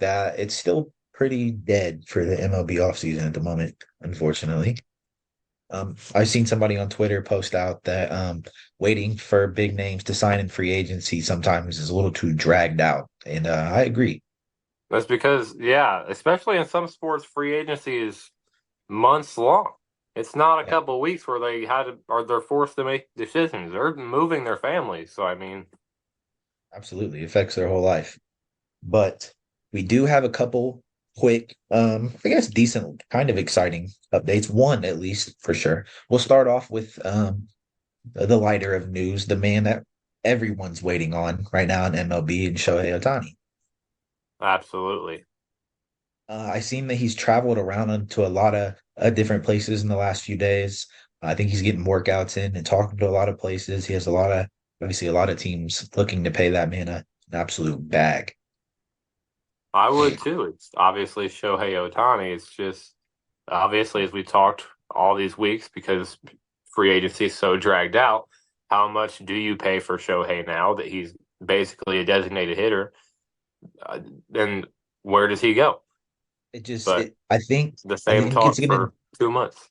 that it's still pretty dead for the MLB offseason at the moment, unfortunately. I've seen somebody on Twitter post out that waiting for big names to sign in free agency sometimes is a little too dragged out, and I agree. That's because, yeah, especially in some sports, free agency is months long. It's not a Yeah, couple of weeks where they had to, or they're forced to make decisions. They're moving their families. So, I mean, absolutely, it affects their whole life. But we do have a couple quick, I guess decent, kind of exciting updates. One at least for sure. We'll start off with the lighter of news, the man that everyone's waiting on right now in MLB and Shohei Ohtani. absolutely. I seen that he's traveled around to a lot of different places in the last few days. I think he's getting workouts in and talking to a lot of places. He has obviously a lot of teams looking to pay that man an absolute bag. I would too. It's obviously Shohei Ohtani. It's just, obviously, as we talked all these weeks, because free agency is so dragged out, how much do you pay for Shohei now that he's basically a designated hitter? Then where does he go? It just, But it, I think, the I same think it's talk gonna, for 2 months.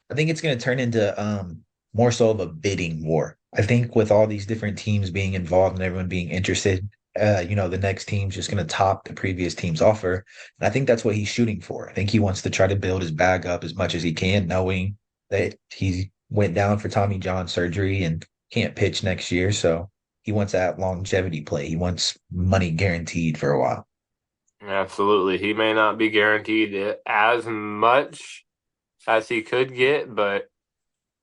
I think it's gonna turn into more so of a bidding war. I think with all these different teams being involved and everyone being interested, the next team's just gonna top the previous team's offer, and I think that's what he's shooting for. I think he wants to try to build his bag up as much as he can, knowing that he went down for Tommy John surgery and can't pitch next year, so he wants that longevity play. He wants money guaranteed for a while. Absolutely. He may not be guaranteed as much as he could get, but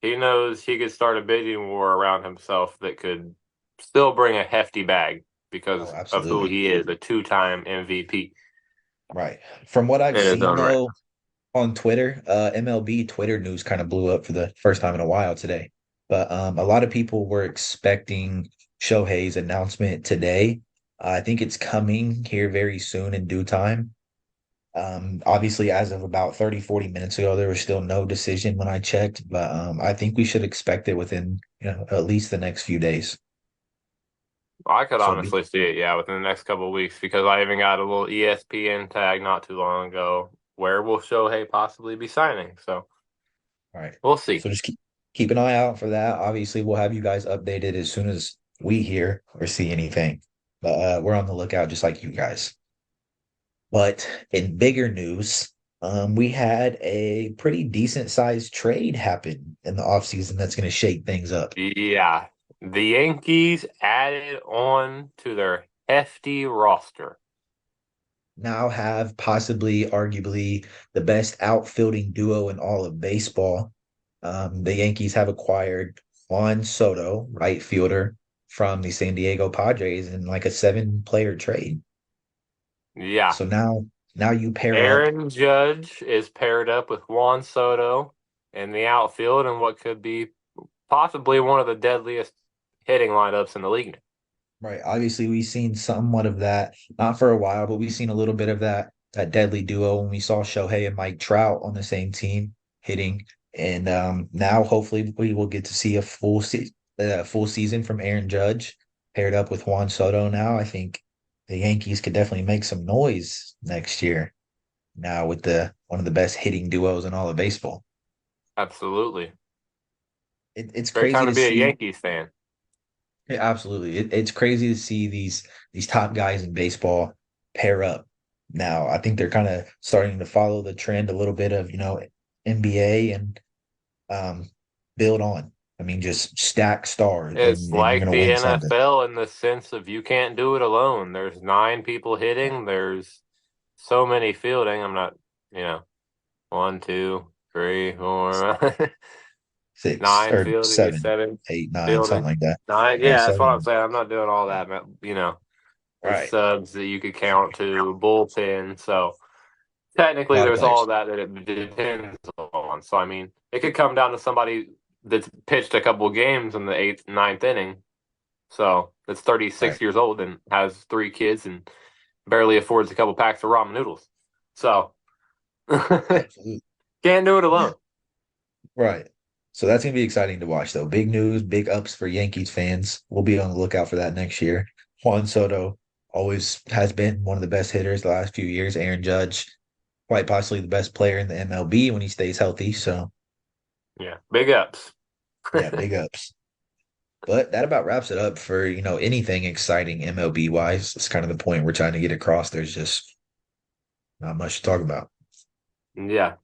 he knows he could start a bidding war around himself that could still bring a hefty bag Oh, because of who absolutely. he is, a two-time MVP Right. From what I've in his seen own right. though, on Twitter, MLB Twitter news kind of blew up for the first time in a while today. But a lot of people were expecting Shohei's announcement today. I think it's coming here very soon in due time. Obviously, as of about 30, 40 minutes ago, there was still no decision when I checked, but I think we should expect it within, at least the next few days. I could So honestly see it, yeah, within the next couple of weeks because I even got a little ESPN tag not too long ago. Where will Shohei possibly be signing? So all right. we'll see. So just keep an eye out for that. Obviously, we'll have you guys updated as soon as we hear or see anything. But we're on the lookout just like you guys. But in bigger news, we had a pretty decent sized trade happen in the offseason that's going to shake things up. Yeah, the Yankees added on to their hefty roster. Now have possibly, arguably, the best outfielding duo in all of baseball. The Yankees have acquired Juan Soto, right fielder, from the San Diego Padres in like a 7-player trade. Yeah, So now you pair up. Aaron Judge is paired up with Juan Soto in the outfield and what could be possibly one of the deadliest hitting lineups in the league. Right. Obviously, we've seen somewhat of that, not for a while, but we've seen a little bit of that deadly duo when we saw Shohei and Mike Trout on the same team hitting. And now hopefully we will get to see a full season from Aaron Judge paired up with Juan Soto now. I think the Yankees could definitely make some noise next year now with the one of the best hitting duos in all of baseball. Absolutely. It's Great crazy time to to be a see. Yankees fan. Yeah, absolutely. It's crazy to see these top guys in baseball pair up now. I think they're kind of starting to follow the trend a little bit of, NBA and um build on. I mean, just stack stars It's and you're like gonna the win something. NFL in the sense of you can't do it alone. There's nine people Right. hitting. There's so many fielding. I'm not, you know, one, two, three, four, Six nine or fielding, seven, seven 8, 9, something fielding, like that. nine. Yeah, Yeah, that's what I'm seven. saying. I'm not doing all Yeah. that, you know. There's Right. subs that you could count to bullpen. So A technically, lot of there's all players. that it depends on. So I mean, it could come down to somebody that's pitched a couple of games in the eighth, ninth inning. So that's Right. 36 years old and has three kids and barely affords a couple packs of ramen noodles. So can't Absolutely. do it alone. Right. So that's gonna be exciting to watch, though. Big news, big ups for Yankees fans. We'll be on the lookout for that next year. Juan Soto, always has been one of the best hitters the last few years. Aaron Judge, quite possibly the best player in the MLB when he stays healthy. So Yeah, big ups. yeah, big ups. But that about wraps it up for, anything exciting MLB wise. It's kind of the point we're trying to get across. There's just not much to talk about. Yeah.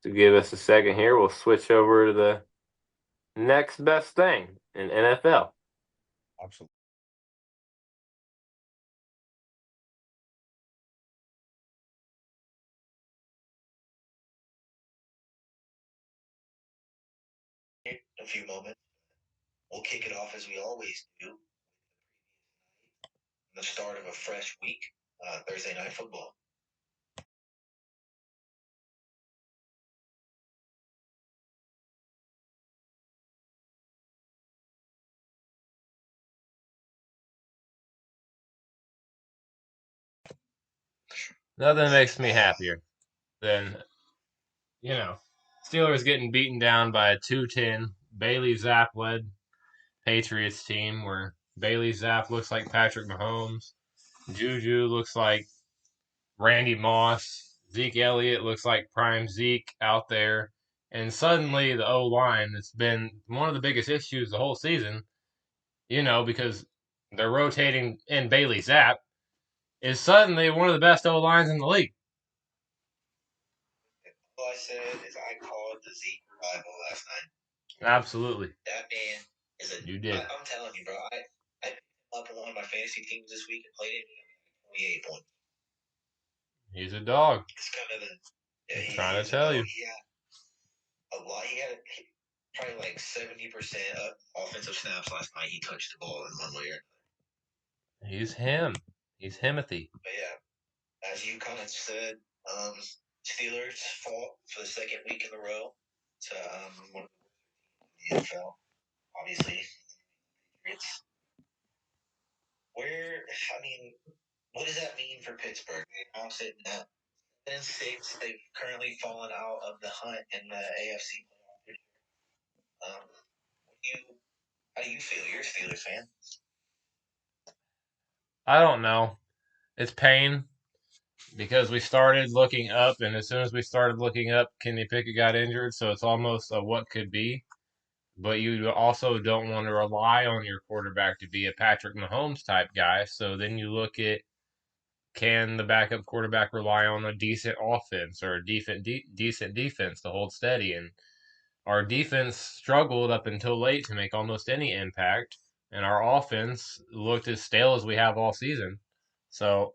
To give us a second here, we'll switch over to the next best thing in NFL. Absolutely. In a few moments, we'll kick it off as we always do, the start of a fresh week, Thursday night football. Nothing makes me happier than, Steelers getting beaten down by a 2-10 Bailey Zapp led Patriots team where Bailey Zapp looks like Patrick Mahomes, Juju looks like Randy Moss, Zeke Elliott looks like prime Zeke out there, and suddenly the O line that's been one of the biggest issues the whole season, because they're rotating in Bailey Zapp, is suddenly one of the best O lines in the league. All I said is I called the Zeke revival last night. Absolutely. That man is a. You did. I'm telling you, bro. I picked him up in one of my fantasy teams this week and played him. 28 points. He's a dog. It's kind of the. Yeah, I'm trying to tell you. He had a lot. Probably like 70% of offensive snaps last night. He touched the ball in one way or another. He's him. He's Himothy. But yeah, as you kind of said, um, Steelers fought for the second week in a row to one of the NFL. Obviously, it's I mean, what does that mean for Pittsburgh? They now sitting at 10-6. They've currently fallen out of the hunt in the AFC playoff. How do you feel? You're a Steelers fan. I don't know. It's pain because we started looking up, and as soon as we started looking up, Kenny Pickett got injured, so it's almost a what could be. But you also don't want to rely on your quarterback to be a Patrick Mahomes type guy. So then you look at, can the backup quarterback rely on a decent offense or a decent defense to hold steady? And our defense struggled up until late to make almost any impact, and our offense looked as stale as we have all season. So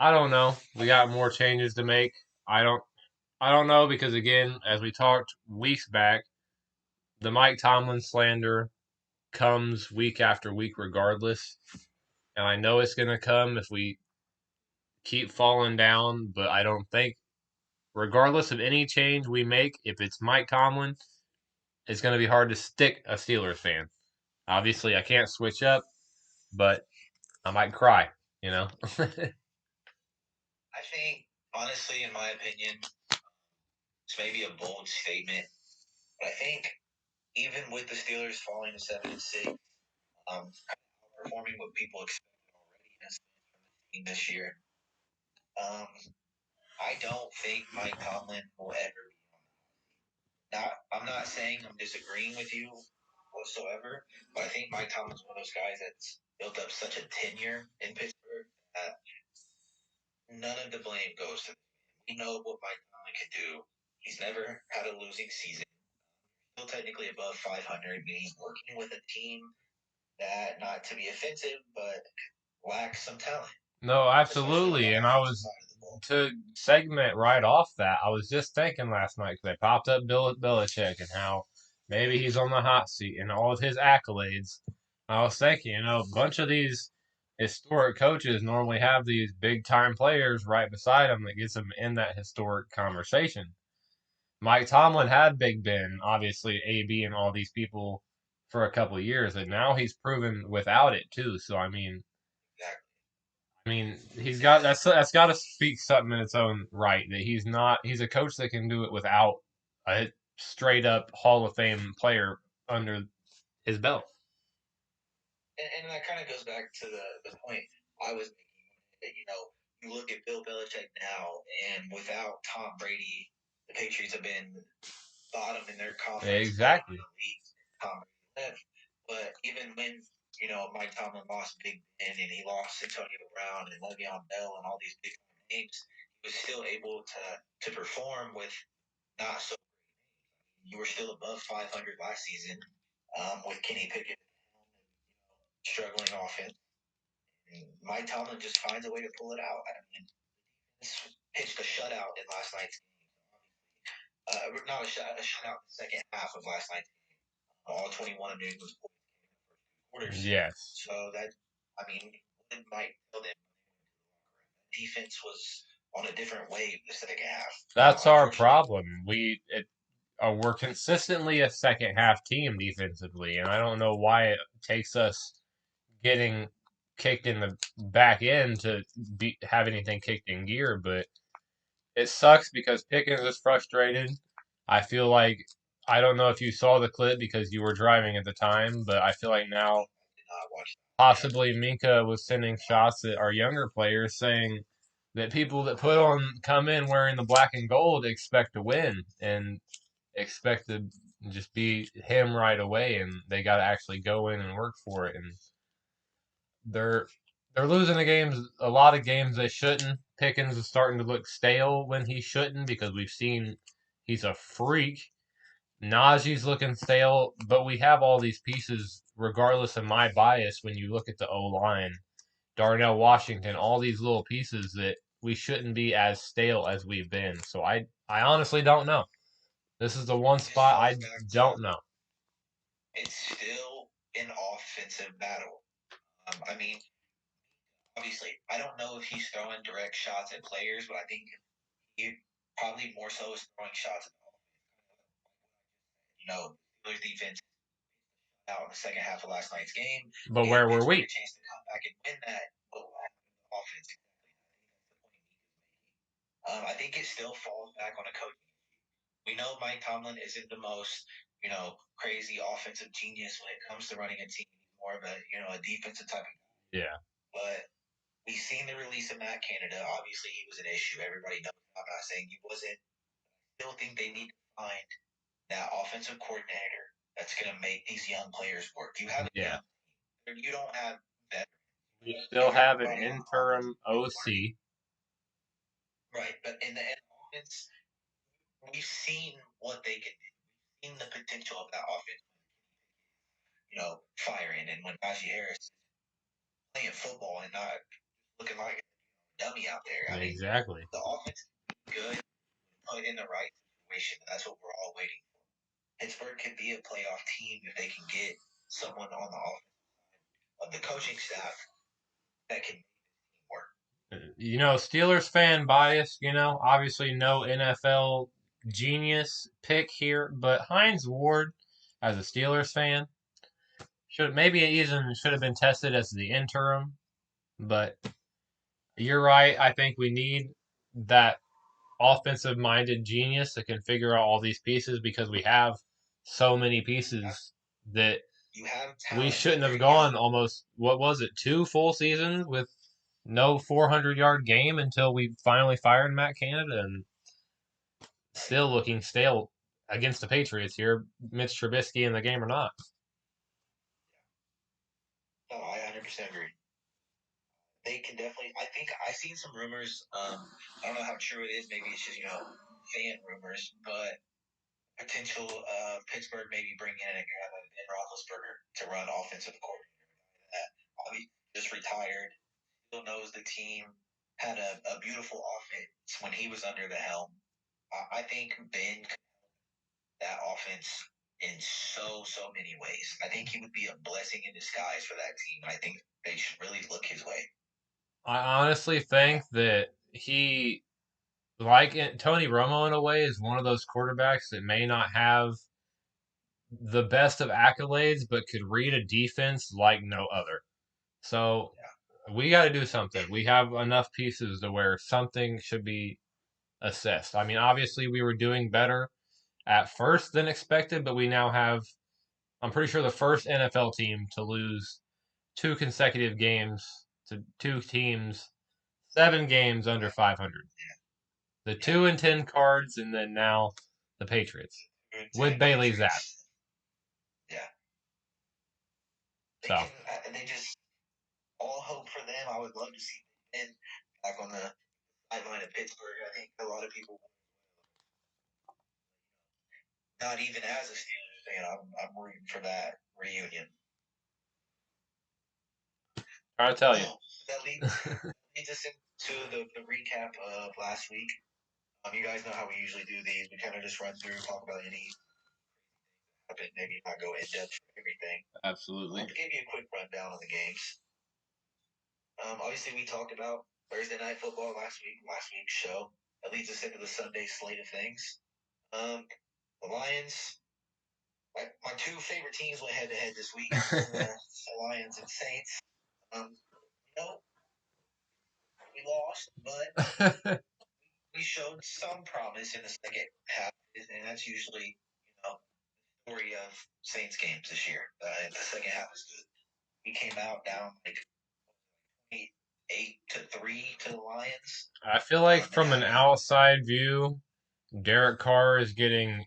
I don't know. We got more changes to make. I don't. I don't know because again, as we talked weeks back, the Mike Tomlin slander comes week after week regardless. And I know it's going to come if we keep falling down, but I don't think, regardless of any change we make, if it's Mike Tomlin, it's going to be hard to stick a Steelers fan. Obviously, I can't switch up, but I might cry, you know? I think, honestly, in my opinion, it's maybe a bold statement, but I think even with the Steelers falling to 7-6, performing what people expected already from the team this year, um, I don't think Mike Tomlin will ever be. Now, I'm not saying I'm disagreeing with you whatsoever, but I think Mike Tomlin's one of those guys that's built up such a tenure in Pittsburgh that none of the blame goes to him. We know what Mike Tomlin can do. He's never had a losing season. Still technically above 500, meaning working with a team that, not to be offensive, but lacks some talent. No, absolutely. And I was to segment right off that. I was just thinking last night because they popped up Bill Belichick and how maybe he's on the hot seat and all of his accolades. I was thinking, a bunch of these historic coaches normally have these big time players right beside them that gets them in that historic conversation. Mike Tomlin had Big Ben, obviously AB and all these people for a couple of years, and now he's proven without it too. So I mean, he's got that's got to speak something in its own right that he's a coach that can do it without a straight up Hall of Fame player under his belt. and that kind of goes back to the point I was making. That, you look at Bill Belichick now, and without Tom Brady, the Patriots have been bottom in their conference play in Exactly. the league. Tom Brady left, but even when Mike Tomlin lost Big Ben and he lost Antonio Brown and Le'Veon Bell and all these big names, he was still able to perform with not so. You were still above 500 last season with Kenny Pickett struggling offense. And Mike Tomlin just finds a way to pull it out. I mean, pitched a shutout in last night's game. Not a shutout in the second half of last night's game. All 21 of New England's points came in the first two quarters. Yes. So that, I mean, what did Mike tell them? Defense was on a different wave the second half. That's our Unfortunately, problem. We're consistently a second half team defensively, and I don't know why it takes us getting kicked in the back end to have anything kicked in gear. But it sucks because Pickens is frustrated. I feel like I don't know if you saw the clip because you were driving at the time, but I feel like now possibly Minka was sending shots at our younger players saying that people that come in wearing the black and gold expect to win and expect to just be him right away, and they got to actually go in and work for it. And they're they're losing a lot of games they shouldn't. Pickens is starting to look stale when he shouldn't because we've seen he's a freak. Najee's looking stale, but we have all these pieces, regardless of my bias. When you look at the O line, Darnell Washington, all these little pieces that we shouldn't be as stale as we've been. So I honestly don't know. This is the one spot I don't know. it's still an offensive battle. I mean, obviously, I don't know if he's throwing direct shots at players, but I think he probably more so is throwing shots at the Steelers defense out in the second half of last night's game. But Gave where were Pittsburgh we? a chance to come back and win that. But offense, I think it still falls back on a coach. We know Mike Tomlin isn't the most, crazy offensive genius when it comes to running a team. He's more of a defensive type of guy. Yeah. But we've seen the release of Matt Canada. Obviously, he was an issue. Everybody knows. I'm not saying he wasn't. I still think they need to find that offensive coordinator that's going to make these young players work. You have Yeah. you don't have that. We still have an interim OC. Right, but in the offense, we've seen what they can do. We've seen the potential of that offense. Firing and when Najee Harris is playing football and not looking like a dummy out there. I mean, Exactly. the offense is good, put in the right situation. That's what we're all waiting for. Pittsburgh could be a playoff team if they can get someone on the offense of the coaching staff that can work. Steelers fan bias, obviously no NFL genius pick here, but Hines Ward, as a Steelers fan, should have been tested as the interim, but you're right. I think we need that offensive minded genius that can figure out all these pieces because we have so many pieces that we shouldn't have gone almost, what was it, 2 full seasons with no 400-yard game until we finally fired Matt Canada and still looking stale against the Patriots here, Mitch Trubisky in the game or not. No, I 100% agree. They can definitely. I think I've seen some rumors. I don't know how true it is. Maybe it's just fan rumors, but potential Pittsburgh maybe bring in a guy like Ben Roethlisberger to run offensive coordinator. That just retired, still knows the team, had a beautiful offense when he was under the helm. I think Ben that offense in so many ways. I think he would be a blessing in disguise for that team. I think they should really look his way. I honestly think that like Tony Romo in a way, is one of those quarterbacks that may not have the best of accolades, but could read a defense like no other. So we got to do something. We have enough pieces to where something should be assessed. I mean, obviously, we were doing better at first than expected, but we now have, I'm pretty sure, the first NFL team to lose two consecutive games to two teams, 7 games under 500. The 2-10 Cards, and then now the Patriots with Bailey's app. Yeah. So They just all hope for them. I would love to see them back on the sideline of Pittsburgh. I think a lot of people, not even as a Steelers fan, I'm rooting for that reunion. trying to tell you. That leads us into the recap of last week. You guys know how we usually do these. We kind of just run through, talk about any happened, maybe not go in depth for everything. Absolutely. I'll give you a quick rundown on the games. Obviously, we talked about Thursday Night Football last week's show. That leads us into the Sunday slate of things. The Lions, my two favorite teams went head to head this week. The Lions and Saints. You know, we lost, but we showed some promise in the second half, and that's usually, the story of Saints games this year. The second half was good. We came out down like 8-3 to the Lions. I feel like from an outside view, Derek Carr is getting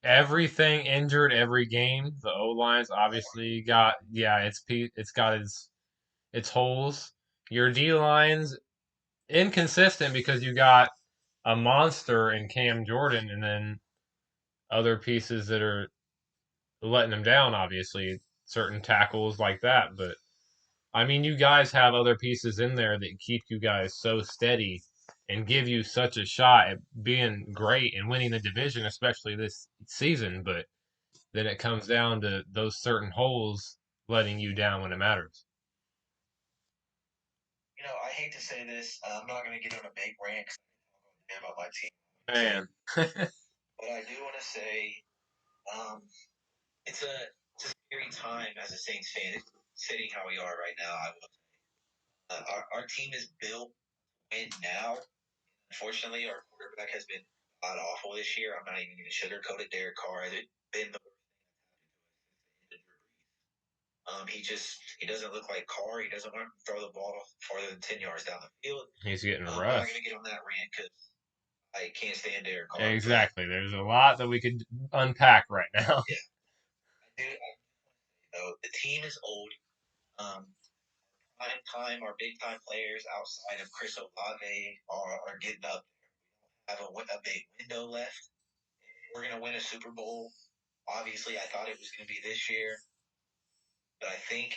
everything injured every game. The O line's obviously got it's got its holes. Your D line's inconsistent because you got a monster in Cam Jordan, and then other pieces that are letting them down. Obviously, certain tackles like that, but I mean, you guys have other pieces in there that keep you guys so steady and give you such a shot at being great and winning the division, especially this season. But then it comes down to those certain holes letting you down when it matters. I hate to say this. I'm not going to get on a big rant about my team. Man. But I do want to say it's a scary time as a Saints fan, sitting how we are right now. Our team is built to win now. Unfortunately, our quarterback has been god awful this year. I'm not even going to sugarcoat it. Derek Carr has been the he doesn't look like Carr. He doesn't want to throw the ball farther than 10 yards down the field. He's getting I'm not going to get on that rant because I can't stand Derek Carr. Exactly. There's a lot that we could unpack right now. Yeah. The team is old. Prime time, our big time players outside of Chris Olave are getting up. Have a big window left. We're going to win a Super Bowl. Obviously, I thought it was going to be this year, but I think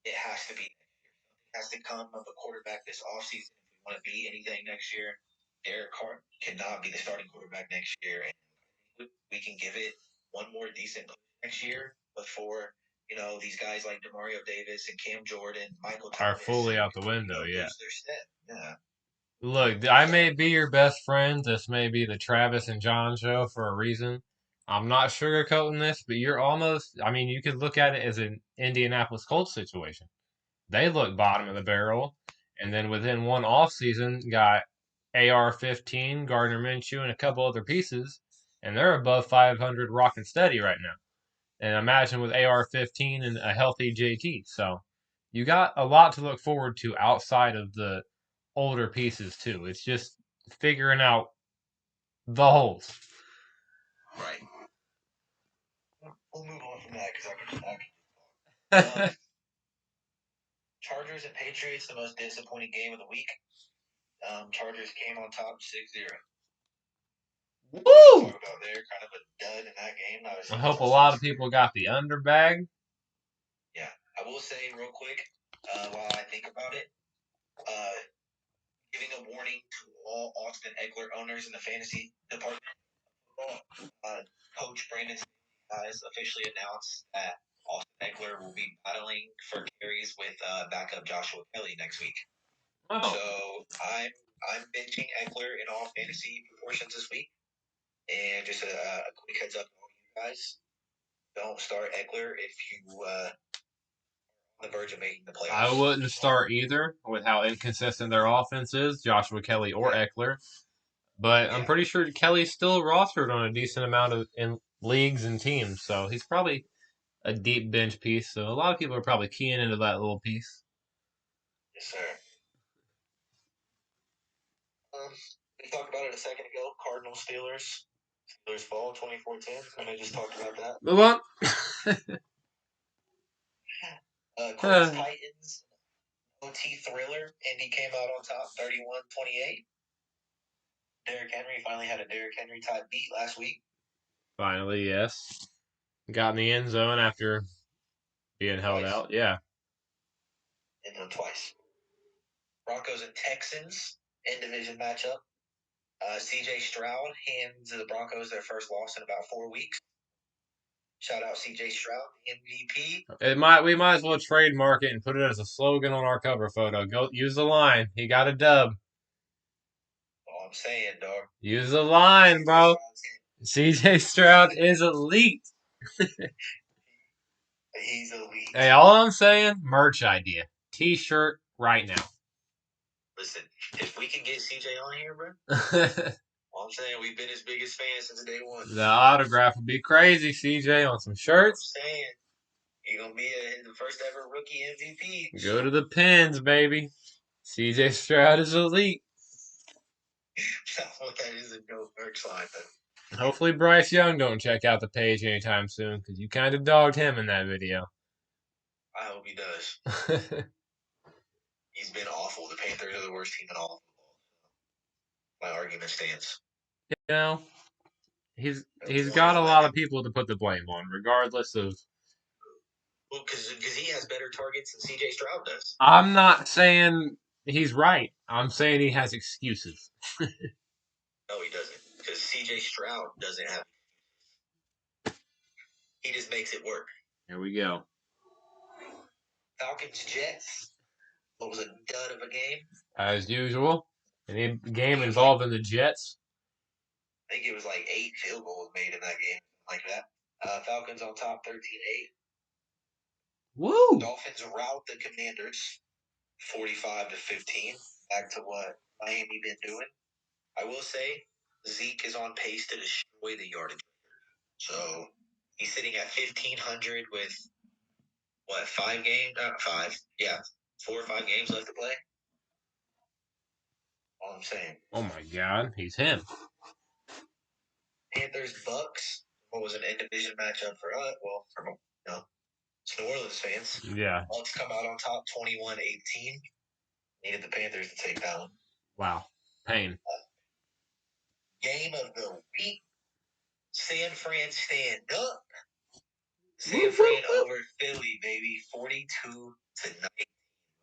it has to be. It has to come of a quarterback this offseason if we want to be anything next year. Derek Carr cannot be the starting quarterback next year, and we can give it one more decent next year before these guys like Demario Davis and Cam Jordan, Michael Are Thomas, fully out the window. Yeah. lose their step. Yeah. Look, I may be your best friend. This may be the Travis and Jon show for a reason. I'm not sugarcoating this, but you're almost, I mean, you could look at it as an Indianapolis Colts situation. They look bottom of the barrel, and then within one offseason, got AR-15, Gardner Minshew, and a couple other pieces, and they're above 500 rocking steady right now. And imagine with AR-15 and a healthy JT. So you got a lot to look forward to outside of the older pieces too. It's just figuring out the holes. Right. We'll move on from that because I can. Chargers and Patriots, the most disappointing game of the week. Chargers came on top 6-0. Woo! Talk about there, kind of a dud in that game. I hope a lot of people got the underbag. Yeah, I will say real quick while I think about it, giving a warning to all Austin Eckler owners in the fantasy department. Coach Brandon has officially announced that Austin Eckler will be battling for carries with backup Joshua Kelly next week. Oh. So I'm benching Eckler in all fantasy proportions this week. And just a quick heads up to all you guys. Don't start Eckler if you on the verge of making the playoffs. I wouldn't start either with how inconsistent their offense is, Joshua Kelly or Eckler. But I'm pretty sure Kelly's still rostered on a decent amount of in leagues and teams, so he's probably a deep bench piece. So a lot of people are probably keying into that little piece. Yes, sir. Um, we talked about it a second ago. Cardinals, Steelers. Steelers fall 24-10. I just talked about that. Move on. Colts, Titans. OT thriller. Indy came out on top 31-28. Derrick Henry finally had a Derrick Henry type beat last week. Finally, yes. Got in the end zone after being held out. Yeah. And then twice. Broncos and Texans in division matchup. CJ Stroud hands the Broncos their first loss in about 4 weeks. Shout out CJ Stroud, MVP. We might as well trademark it and put it as a slogan on our cover photo. Go use the line. He got a dub. All I'm saying, dog. Use the line, bro. CJ Stroud is elite. He's elite. Hey, all I'm saying, merch idea. T-shirt right now. Listen, if we can get CJ on here, bro. All I'm saying, we've been his biggest fans since day one. The autograph would be crazy, CJ, on some shirts. I'm saying, he's going to be the first ever rookie MVP. Go to the pins, baby. CJ Stroud is elite. That is a no merch line, though. Hopefully Bryce Young don't check out the page anytime soon, because you kind of dogged him in that video. I hope he does. He's been awful. The Panthers are the worst team in all of football. My argument stands. You know, he's got a lot of people to put the blame on, regardless of. Well, because he has better targets than CJ Stroud does. I'm not saying he's right. I'm saying he has excuses. No, he doesn't. Because CJ Stroud doesn't have. He just makes it work. Here we go. Falcons Jets. What was a dud of a game? As usual, any game involving the Jets. I think it was like 8 field goals made in that game, like that. Falcons on top 13-8. Woo! Dolphins rout the Commanders 45-15. Back to what Miami been doing. I will say Zeke is on pace to destroy the yardage. So he's sitting at 1,500 with what, 5 games? 5. Yeah, 4 or 5 games left to play. All I'm saying. Oh my God, he's him. Panthers Bucks. What was an in division matchup for us? Well, for it's New Orleans fans. Yeah. Bucks come out on top 21-18. Needed the Panthers to take that one. Wow. Pain. Game of the week. San Fran stand up. San Fran over Philly, baby. 42-19.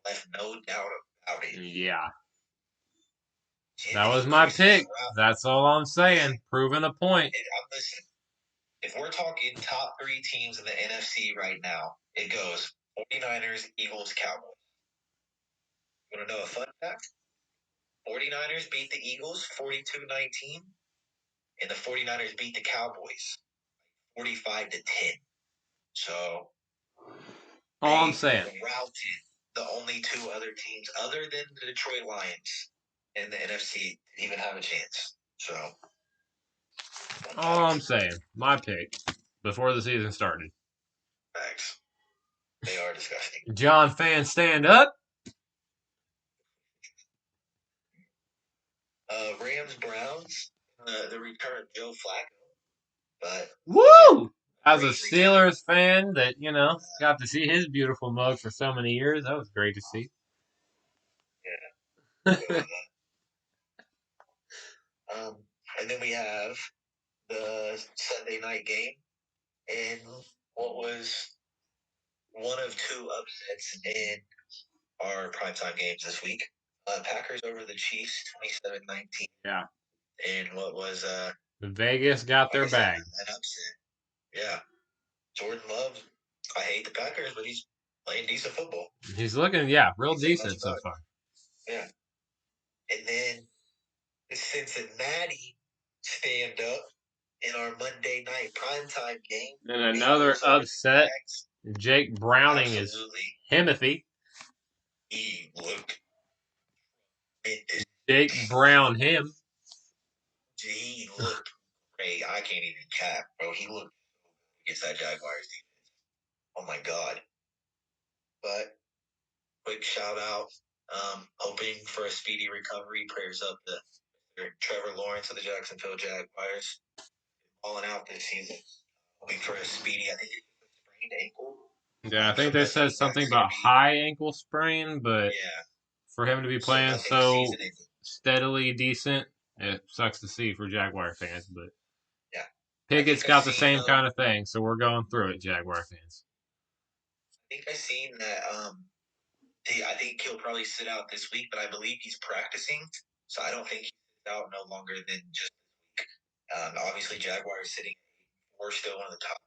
Left no doubt about it. Yeah. That was my pick. That's all I'm saying. Proving a point. Listen, if we're talking top 3 teams in the NFC right now, it goes 49ers, Eagles, Cowboys. You want to know a fun fact? 49ers beat the Eagles 42-19, and the 49ers beat the Cowboys 45-10. So, all I'm saying, routed the only 2 other teams other than the Detroit Lions in the NFC to even have a chance. So, all I'm saying, my pick before the season started. Facts. They are disgusting. John fans stand up. Rams Browns, the return of Joe Flacco. But woo! As a Steelers fan that, got to see his beautiful mug for so many years, that was great to see. Yeah. And then we have the Sunday night game in what was one of 2 upsets in our primetime games this week. Packers over the Chiefs 27-19. Yeah. And what was Vegas got their bag. An upset. Yeah. Jordan Love, I hate the Packers, but he's playing decent football. He's looking, real decent so far. Yeah. And then the Cincinnati stand up in our Monday night primetime game. And another upset. Jake Browning is Himothy. He looked. Jake Brown him. He looked great. I can't even cap, bro. He looked against that Jaguars defense. Oh my God. But quick shout out. Hoping for a speedy recovery. Prayers up to Trevor Lawrence of the Jacksonville Jaguars. Falling out this season. Hoping for a speedy, I think it's a sprained ankle. Yeah, I think So they nothing said something that's going to about be, high ankle sprain, but yeah. for him to be So playing nothing so season ending. steadily decent, it sucks to see for Jaguar fans. But Yeah. I Pickett's think I got the seen, same kind of thing, so we're going through it, Jaguar fans. I think I seen that, I think he'll probably sit out this week, but I believe he's practicing. So I don't think he's out no longer than just this week. Obviously, Jaguars sitting we're still one of the top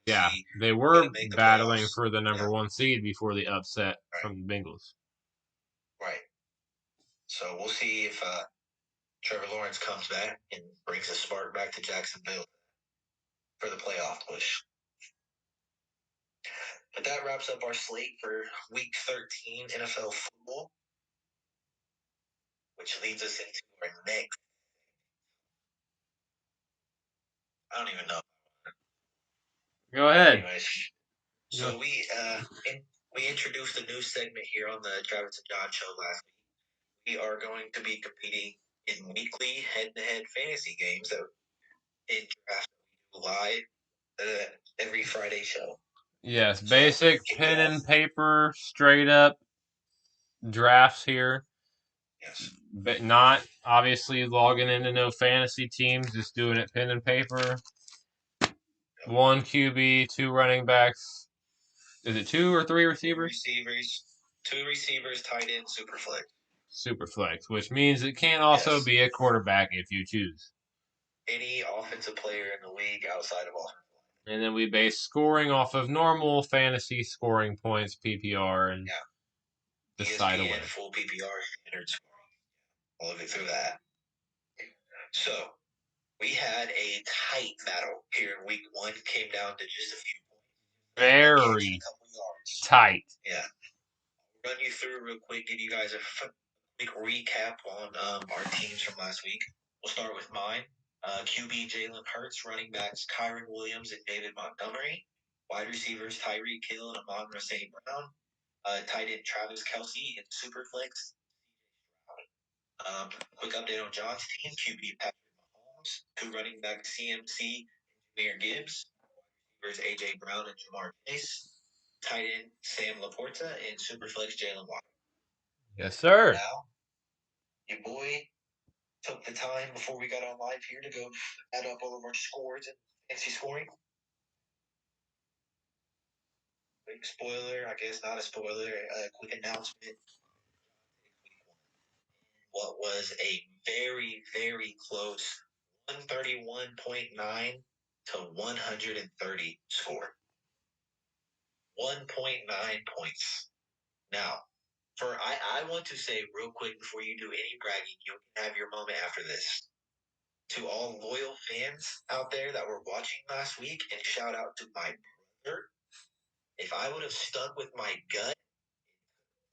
Yeah, see they going to were make the battling playoffs. for the number Yeah, one seed before the upset right, from the Bengals. right. So we'll see if Trevor Lawrence comes back and brings a spark back to Jacksonville for the playoff push. But that wraps up our slate for Week 13 NFL football, which leads us into our next. I don't even know. Go ahead. Anyways, so we introduced a new segment here on the Travis and Jon Show last week. We are going to be competing in weekly head-to-head fantasy games that in draft live every Friday show. Yes, So basic kick it pen off. and paper, straight up drafts here. Yes. But not obviously logging into no fantasy teams, just doing it pen and paper. Yep. One QB, two running backs. Is it two or three receivers? Two receivers, tight end, super flex. Super flex, which means it can also Yes. be a quarterback if you choose. Any offensive player in the league outside of offense. And then we base scoring off of normal fantasy scoring points, PPR, and decide a ESPN, winner. full PPR, standard scoring. I'll look it through that. So we had a tight battle here in week one. Came down to just a few points. Very A couple yards. tight. Yeah. Run you through real quick, give you guys a quick recap on our teams from last week. We'll start with mine. QB Jalen Hurts, running backs Kyron Williams and David Montgomery, wide receivers Tyreek Hill and Amon-Ra St. Brown, tight end Travis Kelce and Superflex. Quick update on John's team: QB Patrick Mahomes, two running backs CMC and Jahmyr Gibbs, receivers AJ Brown and Jamar Chase, tight end Sam Laporta and Superflex Jalen Waddle. Yes, sir. Now, your boy took the time before we got on live here to go add up all of our scores and fancy scoring. Big spoiler, I guess not a spoiler, a quick announcement. What was a very, very close 131.9 to 130 score. 1.9 points. Now, I want to say real quick before you do any bragging, you can have your moment after this. To all loyal fans out there that were watching last week, and shout out to my brother. If I would have stuck with my gut,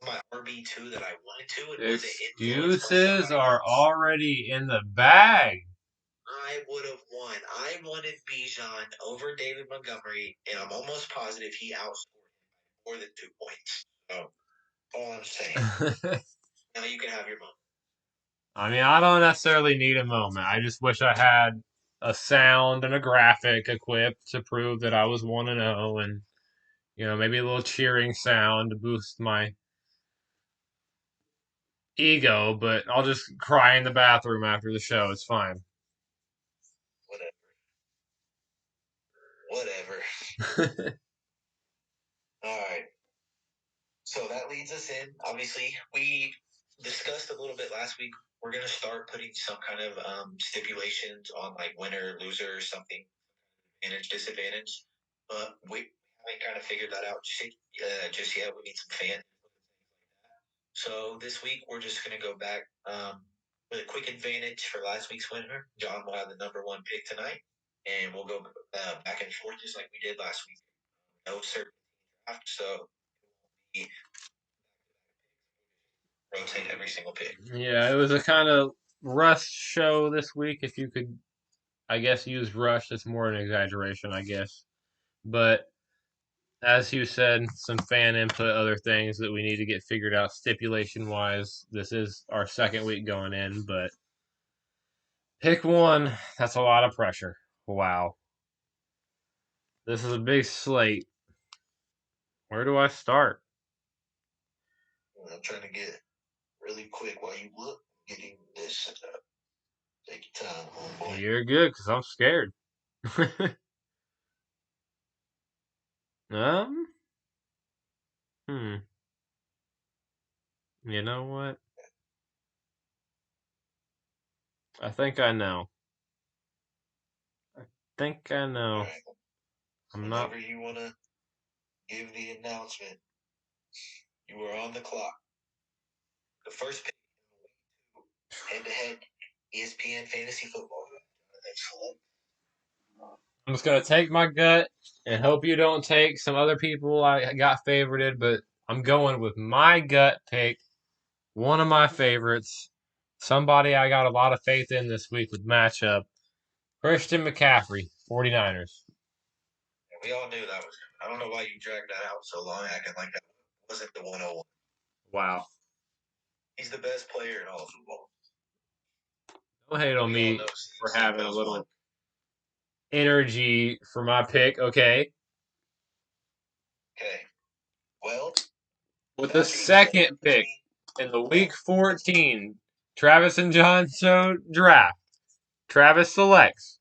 my RB2 that I wanted to, and wasn't influenced by Excuses somebody are else, already in the bag. I would have won. I wanted Bijan over David Montgomery, and I'm almost positive he outscored him by more than 2 points. So, all I'm saying. Now you can have your moment. I mean, I don't necessarily need a moment. I just wish I had a sound and a graphic equipped to prove that I was 1-0 and, maybe a little cheering sound to boost my ego, but I'll just cry in the bathroom after the show. It's fine. Whatever. All right. So that leads us in. Obviously, we discussed a little bit last week. We're going to start putting some kind of stipulations on like winner, loser, or something, advantage, disadvantage. But we haven't kind of figured that out just yet. We need some fans. So this week, we're just going to go back with a quick advantage for last week's winner. John will have the number one pick tonight, and we'll go back and forth just like we did last week. No certain draft, so we rotate every single pick. Yeah, it was a kind of rushed show this week. If you could, I guess, use rush, it's more an exaggeration, I guess. But as you said, some fan input, other things that we need to get figured out stipulation wise. This is our second week going in, but pick one. That's a lot of pressure. Wow. This is a big slate. Where do I start? I'm trying to get really quick while you look, getting this set up. Take your time, homeboy. You're good because I'm scared. um, hmm. You know what? I think I know. I think I All know. right. I'm not. Whenever you want to give the announcement, you are on the clock. The first pick, head-to-head ESPN fantasy football. I'm just gonna take my gut and hope you don't take some other people I got favorited, but I'm going with my gut pick. One of my favorites. Somebody I got a lot of faith in this week with matchup. Christian McCaffrey, 49ers. We all knew that was. I don't know why you dragged that out so long, acting like that wasn't the 101. Wow. He's the best player in all of football. Don't hate on We all me know for Sam having a Bell's little one. energy for my pick. Okay. Okay. Well, With the that being said, second pick in the week 14 Travis and Jon Show draft, Travis selects.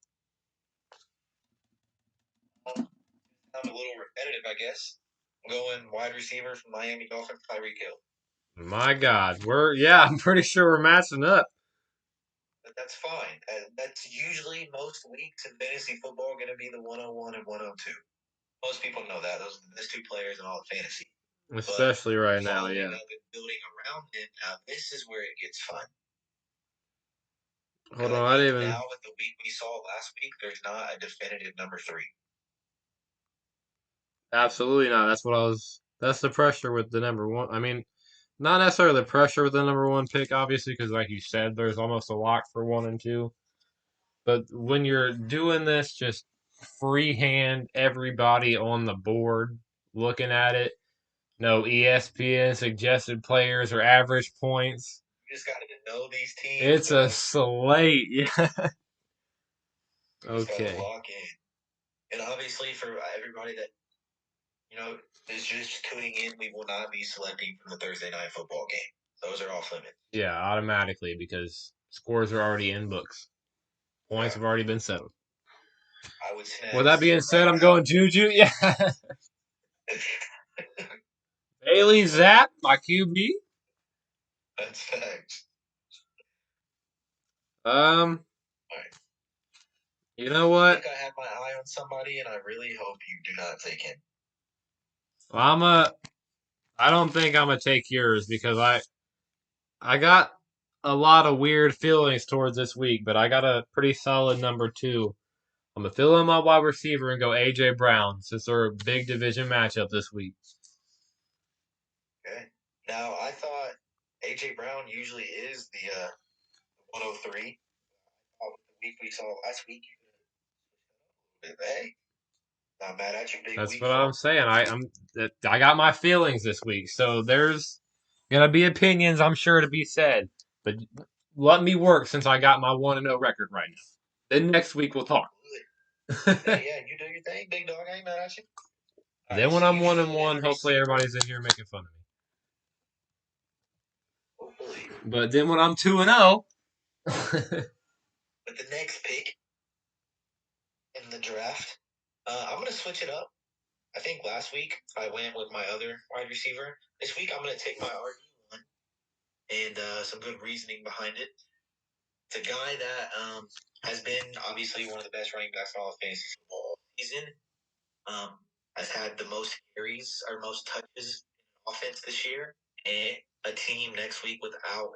I'm a little repetitive, I guess. I'm going wide receiver from Miami Dolphins, Tyreek Hill. My God, I'm pretty sure we're matching up. But that's fine. That's usually most weeks in fantasy football going to be the 101 and 102. Most people know that. Those are the best two players in all of fantasy. Especially But right now, following yeah. up and building around it, now this is where it gets fun. Hold Because I on, I think didn't even. now with the week we saw last week, there's not a definitive number three. Absolutely not. That's what I was. That's the pressure with the number one. I mean, not necessarily the pressure with the number one pick, obviously, because like you said, there's almost a lock for one and two. But when you're doing this, just freehand everybody on the board looking at it. No ESPN suggested players or average points. You just got to know these teams, It's a bro. slate. Yeah. You just got to Okay. lock in. And obviously, for everybody that is just tuning in, we will not be selecting from the Thursday night football game. Those are off limits. Yeah, automatically because scores are already in books. Points Yeah. have already been settled. I would With snag that being zero said, I'm now. going Juju. Yeah. Bailey Zapp, my QB. That's facts. Um, All right. you know I what? think I have my eye on somebody, and I really hope you do not take him. Well, I don't think I'm gonna take yours because I got a lot of weird feelings towards this week, but I got a pretty solid number two. I'm gonna fill in my wide receiver and go AJ Brown since they're a big division matchup this week. Okay. Now, I thought A.J. Brown usually is the 103. The week we saw last week, hey, not mad at you, big That's week what I'm four. saying. I got my feelings this week, so there's gonna be opinions I'm sure to be said, but let me work since I got my 1-0 record right now. Then next week we'll talk. Hey, yeah, you do your thing, big dog. I ain't mad at you. All right, Then when so I'm you one and fill in one, a hopefully receiver. everybody's in here making fun of me. Hopefully. But then when I'm 2-0, But the next pick in the draft, I'm going to switch it up. I think last week I went with my other wide receiver. This week I'm going to take my RB1 and some good reasoning behind it. It's a guy that has been obviously one of the best running backs in all of fantasy football season. Um, has had the most carries or most touches in offense this year, and a team next week without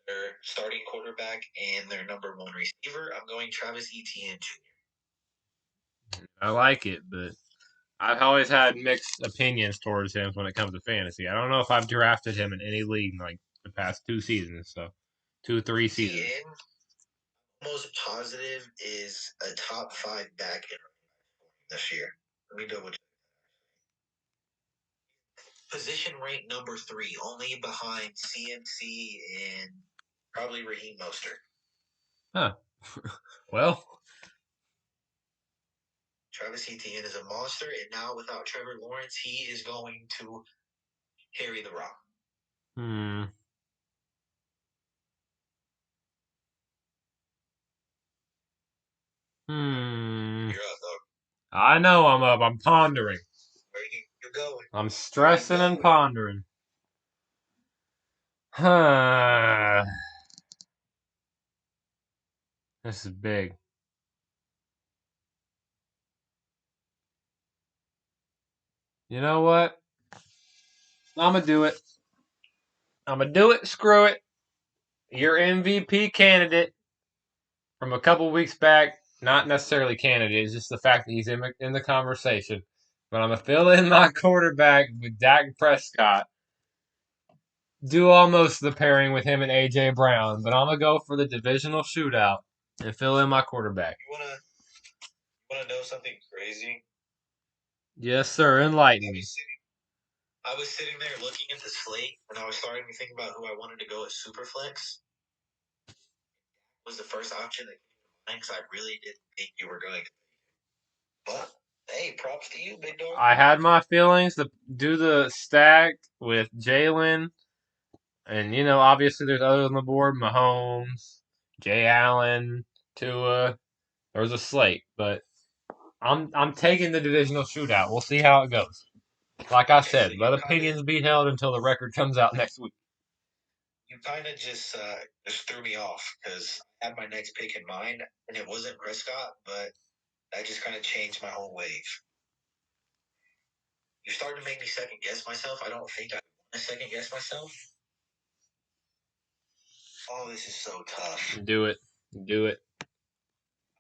their starting quarterback and their number one receiver. I'm going Travis Etienne Jr. I like it, but I've always had mixed opinions towards him when it comes to fantasy. I don't know if I've drafted him in any league in like the past 2 seasons, so 3 seasons. Etienne, most positive, is a top five back in this year. Let me double check. position ranked number 3, only behind CMC and probably Raheem Mostert. Huh. Well, Travis Etienne is a monster, and now without Trevor Lawrence, he is going to carry the rock. hmm. Hmm. You're up, dog. I know I'm up. I'm pondering. Where you're going? I'm stressing and pondering. Huh. This is big. You know what? I'm gonna do it. I'm gonna do it. Screw it. Your MVP candidate from a couple weeks back, not necessarily candidate, it's just the fact that he's in the conversation. But I'm gonna fill in my quarterback with Dak Prescott. Do almost the pairing with him and AJ Brown, but I'm gonna go for the divisional shootout and fill in my quarterback. You wanna know something crazy? Yes, sir. Enlighten me. I was sitting there looking at the slate, and I was starting to think about who I wanted to go at Superflex. Was the first option that came to mind because I really didn't think you were going to. But hey, props to you, big dog. I had my feelings to do the stack with Jalen, and obviously there's others on the board: Mahomes, Jay Allen, Tua. There's a slate, but I'm taking the divisional shootout. We'll see how it goes. Like I said, So let opinions be held until the record comes out next week. You kind of just threw me off because I had my next pick in mind, and it wasn't Prescott, but that just kind of changed my whole wave. You're starting to make me second guess myself. I don't think I want to second guess myself. Oh, this is so tough. Do it. Do it.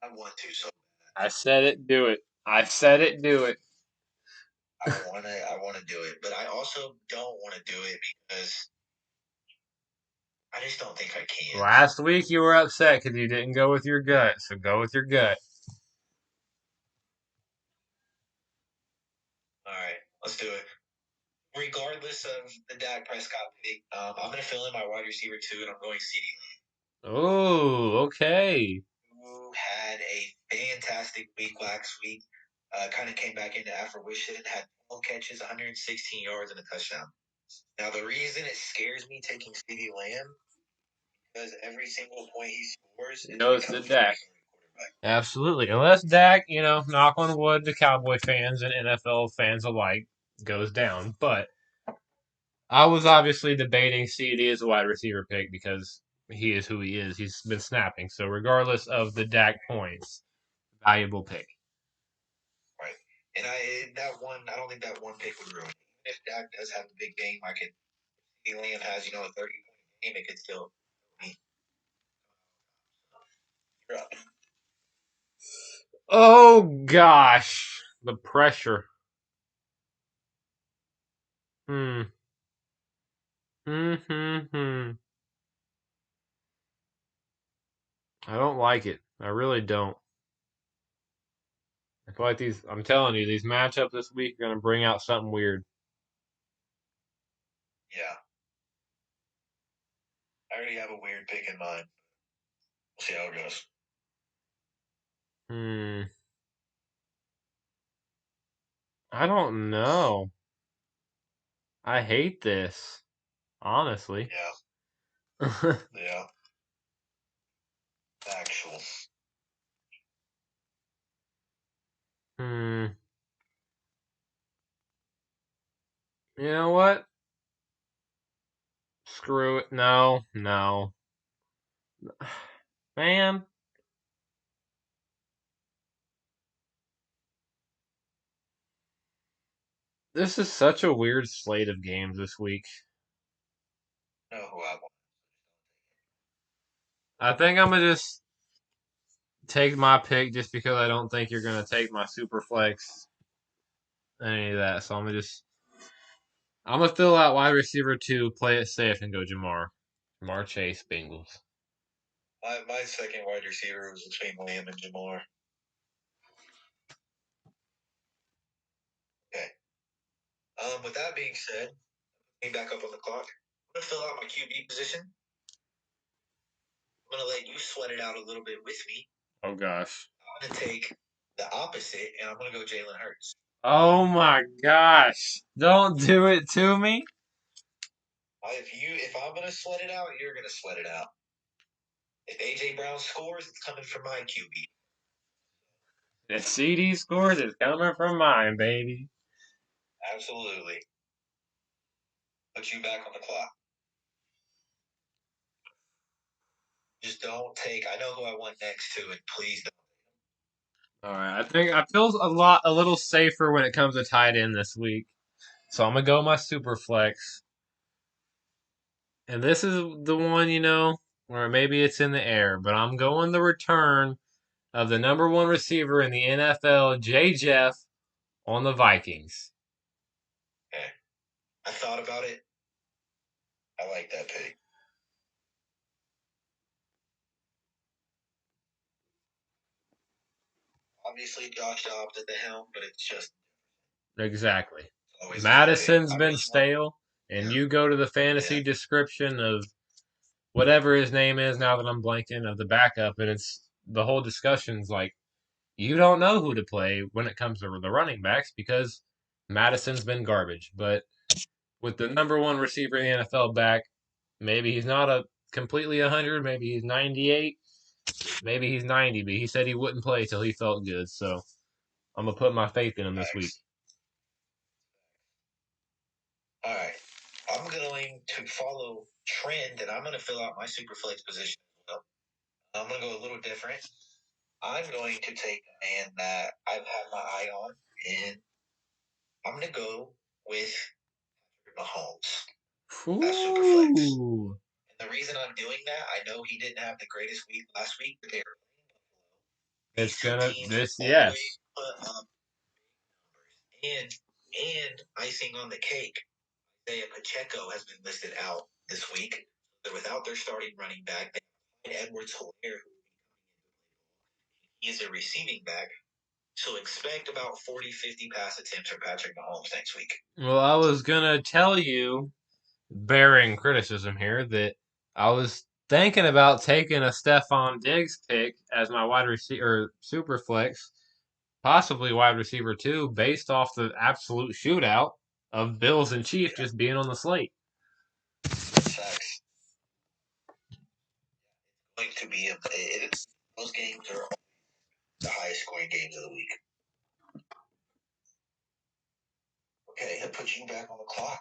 I want to so I said it. Do it. I said it. Do it. I want to do it, but I also don't want to do it because I just don't think I can. Last week you were upset because you didn't go with your gut, so go with your gut. All right, let's do it. Regardless of the Dak Prescott pick, I'm going to fill in my wide receiver too, and I'm going CeeDee Lamb. Oh, okay. Who had a fantastic week last week. Kind of came back into fruition, had 12 catches, 116 yards, and a touchdown. Now, the reason it scares me taking CeeDee Lamb because every single point he scores Goes to Dak. Absolutely. Unless Dak, knock on wood to Cowboy fans and NFL fans alike, goes down. But I was obviously debating CD as a wide receiver pick because he is who he is. He's been snapping. So regardless of the Dak points, valuable pick. Right. And I don't think that one pick would ruin it. If Dak does have the big game, CeeDee Lamb has, a 30-point game, it could still be. You're up. Oh gosh, the pressure. Hmm. Hmm. I don't like it. I really don't. I feel like I'm telling you, these matchups this week are going to bring out something weird. Yeah. I already have a weird pick in mind. We'll see how it goes. Hmm. I don't know. I hate this, honestly. Yeah. Yeah. Actual. Hmm. You know what? Screw it. No, no. Man, this is such a weird slate of games this week. Know who I want. I think I'm going to just take my pick just because I don't think you're going to take my super flex, any of that. So I'm gonna fill out wide receiver 2, play it safe, and go Jamar. Jamar Chase, Bengals. My second wide receiver was between Lamb and Jamar. Okay. With that being said, back up on the clock. I'm gonna fill out my QB position. I'm gonna let you sweat it out a little bit with me. Oh gosh. I'm gonna take the opposite, and I'm gonna go Jalen Hurts. Oh my gosh. Don't do it to me. If I'm gonna sweat it out, you're gonna sweat it out. If AJ Brown scores, it's coming from my QB. If CD scores, it's coming from mine, baby. Absolutely. Put you back on the clock. Just don't take. I know who I want next to, and please don't. All right, I feel a little safer when it comes to tight end this week. So I'm gonna go my super flex, and this is the one where maybe it's in the air, but I'm going the return of the number one receiver in the NFL, J. Jeff, on the Vikings. Okay. I thought about it. I like that pick. Obviously, Josh Dobbs at the helm, but it's just Exactly. always Madison's been really stale, and yeah. you go to the fantasy description of whatever his name is now that I'm blanking of the backup, and it's the whole discussion's like you don't know who to play when it comes to the running backs because Madison's been garbage. But with the number one receiver in the NFL back, maybe he's not a completely 100, maybe he's 98, maybe he's 90, but he said he wouldn't play till he felt good. So I'm gonna put my faith in him this week. All right. I'm going to follow trend, and I'm going to fill out my super flex position as well. I'm going to go a little different. I'm going to take a man that I've had my eye on, and I'm going to go with Mahomes. That's super flex. And the reason I'm doing that, I know he didn't have the greatest week last week, but they were playing It's gonna this yes. Put up numbers. And icing on the cake, Isaiah Pacheco has been listed out this week. They're without their starting running back. They have Edwards-Helaire, who he is a receiving back. So expect about 40, 50 pass attempts from Patrick Mahomes next week. Well, I was gonna tell you, bearing criticism here, that I was thinking about taking a Stephon Diggs pick as my wide receiver super flex, possibly wide receiver too, based off the absolute shootout of Bills and Chiefs just being on the slate. Facts. Going to be those games are the highest scoring games of the week. Okay, I'll put you back on the clock.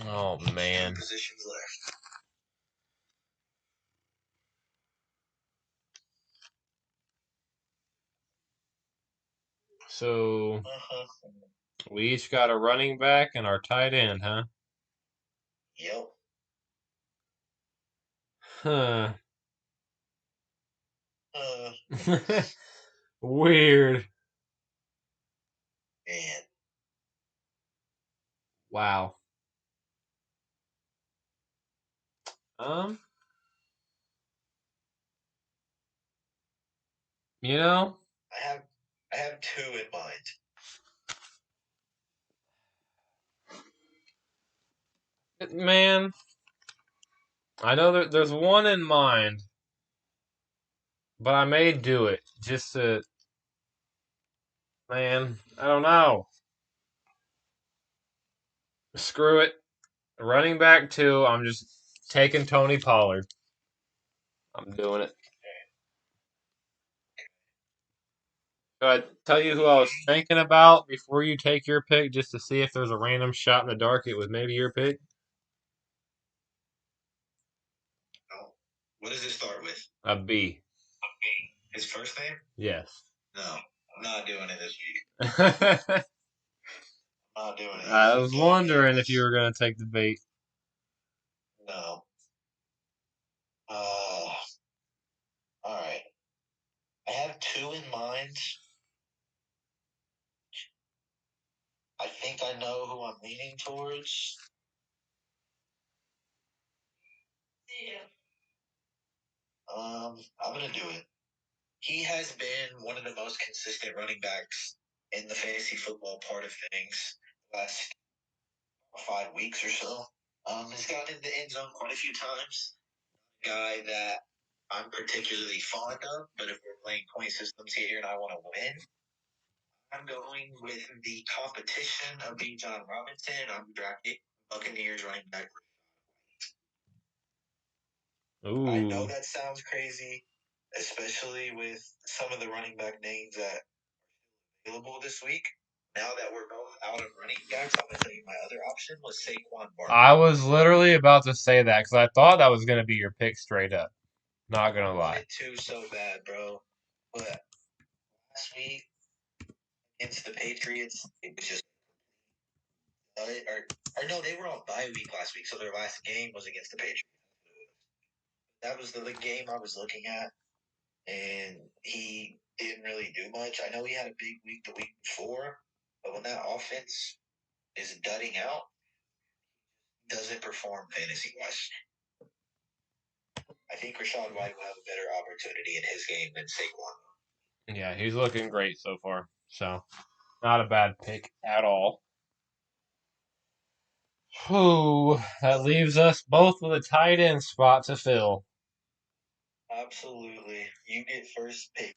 Oh man. Positions left. So we each got a running back and our tight end, huh? Yep. Huh. Weird. Man. Wow. Um, you know, I have two in mind. man, I know there's one in mind, but I may do it just to, man, I don't know. Screw it. Running back two, I'm just taking Tony Pollard. I'm doing it. Should I tell you who I was thinking about before you take your pick just to see if there's a random shot in the dark it was maybe your pick? Oh. What does it start with? A B. His first name? Yes. No. I'm not doing it this week. I I'm not doing it. was wondering if you were going to take the bait. No. All right. I have two in mind. I think I know who I'm leaning towards. Yeah. I'm gonna do it. He has been one of the most consistent running backs in the fantasy football part of things last 5 weeks or so. Has gotten in the end zone quite a few times. Guy that I'm particularly fond of, but if we're playing point systems here and I want to win, I'm going with the competition of John Robinson. I'm drafting Buccaneers running back. Ooh. I know that sounds crazy, especially with some of the running back names that are available this week. Now that we're both out of running backs, I'm going to tell you my other option was Saquon Barkley. I was literally about to say that because I thought that was going to be your pick straight up. Not going to lie. I wanted to so bad, bro. But last week against the Patriots, it was just or no, they were on bye week last week, so their last game was against the Patriots. That was the game I was looking at, and he didn't really do much. I know he had a big week the week before, but when that offense is dudding out, doesn't perform fantasy wise. I think Rachaad White will have a better opportunity in his game than Saquon. Yeah, he's looking great so far. So, not a bad pick at all. Whew, that leaves us both with a tight end spot to fill. Absolutely. You get first pick.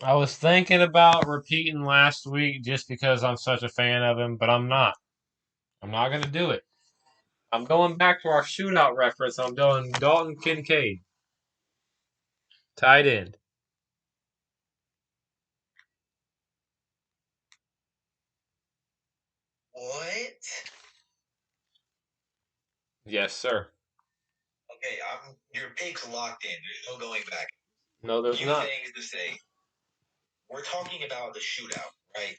I was thinking about repeating last week just because I'm such a fan of him, but I'm not. I'm not going to do it. I'm going back to our shootout reference. I'm doing Dalton Kincaid. Tight end. What? Yes, sir. Okay, your pick's locked in. There's no going back. No, there's not. Things to say. We're talking about the shootout, right?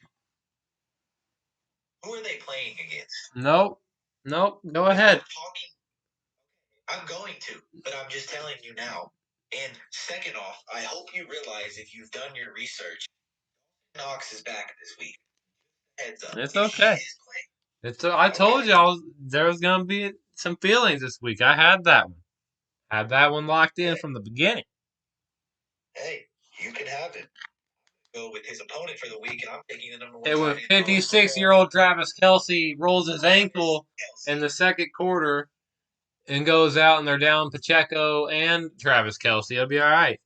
Who are they playing against? Nope. Go ahead. I'm going to, but I'm just telling you now. And second off, I hope you realize if you've done your research, Knox is back this week. Heads up. It's okay. I told you there was gonna be some feelings this week. I had that one. Had that one locked in from the beginning. Hey, you can have it. Go with his opponent for the week, and I'm taking the number one. Hey, when 56-year-old Travis Kelce rolls his ankle in the second quarter and goes out, and they're down Pacheco and Travis Kelce, it'll be all right.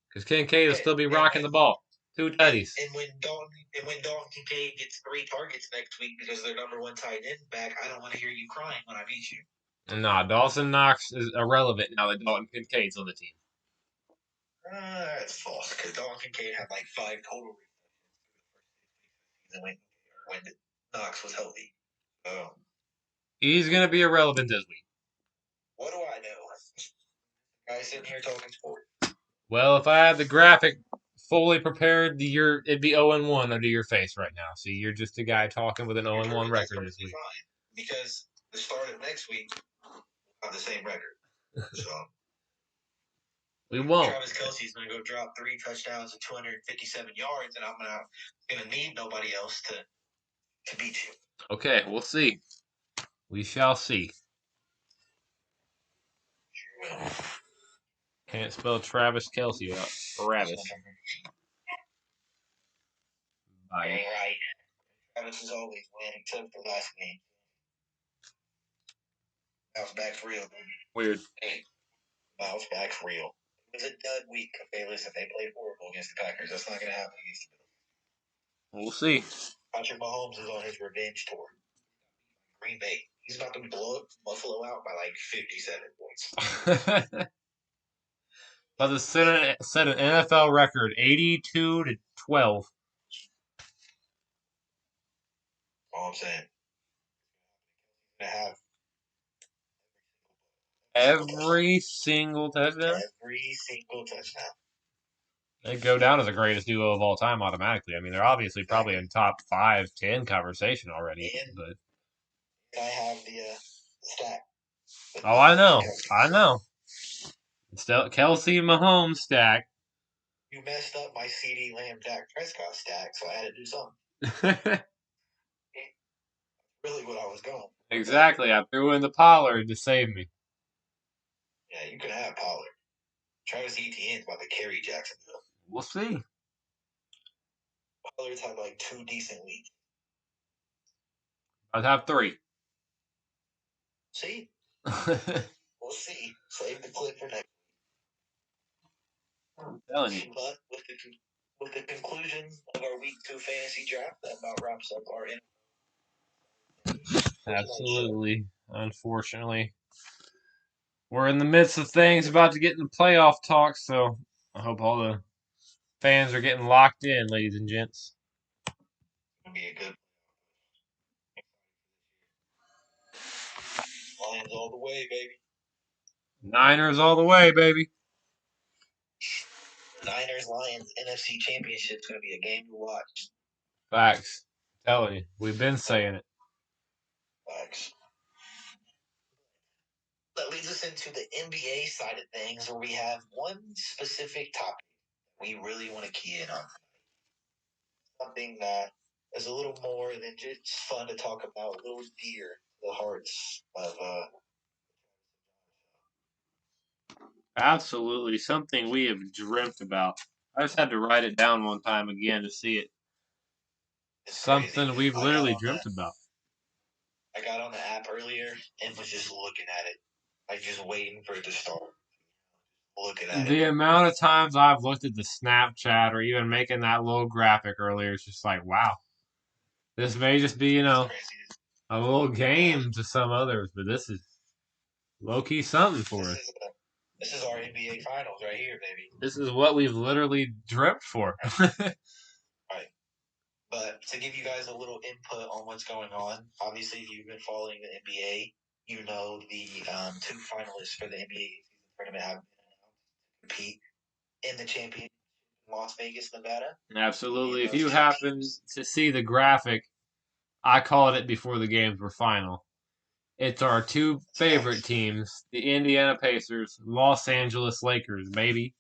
Because Kincaid will still be rocking the ball. 2 tutties. And when Dalton Kincaid gets 3 targets next week because their number one tight end back, I don't want to hear you crying when I beat you. Nah, Dawson Knox is irrelevant now that Dalton Kincaid's on the team. That's false because Dalton Kincaid had like 5 total receptions when Knox was healthy. He's gonna be irrelevant this week. What do I know? Guy sitting here talking sports. Well, if I had the graphic fully prepared, it'd be 0-1 under your face right now. See, you're just a guy talking with an 0-1 record this week. Because the start of next week, we'll have the same record. So we won't. Travis Kelce's going to go drop 3 touchdowns and 257 yards, and I'm going to need nobody else to beat you. Okay, we'll see. We shall see. Can't spell Travis Kelce without Travis. Bye. Right. Travis is always winning, except for last game. Bounce back for real. Weird. Hey, bounce back for real. It was a dud week. Okay, listen, they played horrible against the Packers. That's not going to happen against the Bills. We'll see. Patrick Mahomes is on his revenge tour. Green Bay. He's about to blow Buffalo out by like 57 points. About to set an NFL record, 82-12. All I'm saying. To have every single touchdown. Every single touchdown. They go down as the greatest duo of all time automatically. I mean, they're obviously probably in top 5, 10 conversation already. But I have the stack. Oh, I know. It's still Kelce Mahomes stack. You messed up my CD Lamb Dak Prescott stack, so I had to do something. Really what I was going. Exactly. I threw in the Pollard to save me. Yeah, you can have Pollard. Travis Etienne's about to carry Jacksonville. We'll see. Willards had like 2 decent weeks. I'd have three. See, we'll see. Save the clip for next. I'm telling you. But with the conclusion of our week 2 fantasy draft, that about wraps up our Absolutely. Unfortunately, we're in the midst of things about to get in the playoff talk, so I hope all the fans are getting locked in, ladies and gents. Gonna be a good Lions all the way, baby. Niners all the way, baby. Niners Lions NFC Championship is gonna be a game to watch. Facts. I'm telling you, we've been saying it. Facts. That leads us into the NBA side of things, where we have one specific topic we really want to key in on. Something that is a little more than just fun to talk about, a little dear to the hearts of Absolutely. Something we have dreamt about. I just had to write it down one time again to see it. Something crazy. we've literally dreamt about. I got on the app earlier and was just looking at it, like just waiting for it to start. Looking at The it. amount of times I've looked at the Snapchat or even making that little graphic earlier, it's just like, wow. This may just be, a little game to some others, but this is low key something for us. This is our NBA Finals right here, baby. This is what we've literally dreamt for. Right. But to give you guys a little input on what's going on, obviously, if you've been following the NBA, you know the 2 finalists for the NBA season tournament have been announced to compete in the championship in Las Vegas, Nevada. Absolutely. If you happen to see the graphic, I called it before the games were final. It's our two favorite teams, the Indiana Pacers, Los Angeles Lakers, baby.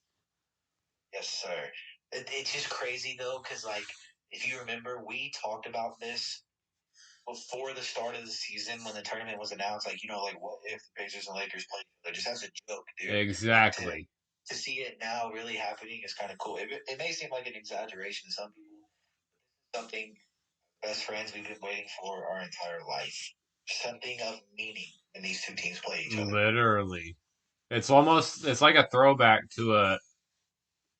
Yes, sir. It's just crazy, though, because, like, if you remember, we talked about this before the start of the season when the tournament was announced. Like, like, what if the Pacers and Lakers played each other? Just as a joke, dude. Exactly. To see it now really happening is kind of cool. It may seem like an exaggeration to some people. Something best friends we've been waiting for our entire life. Something of meaning when these 2 teams play each other. Literally. It's like a throwback to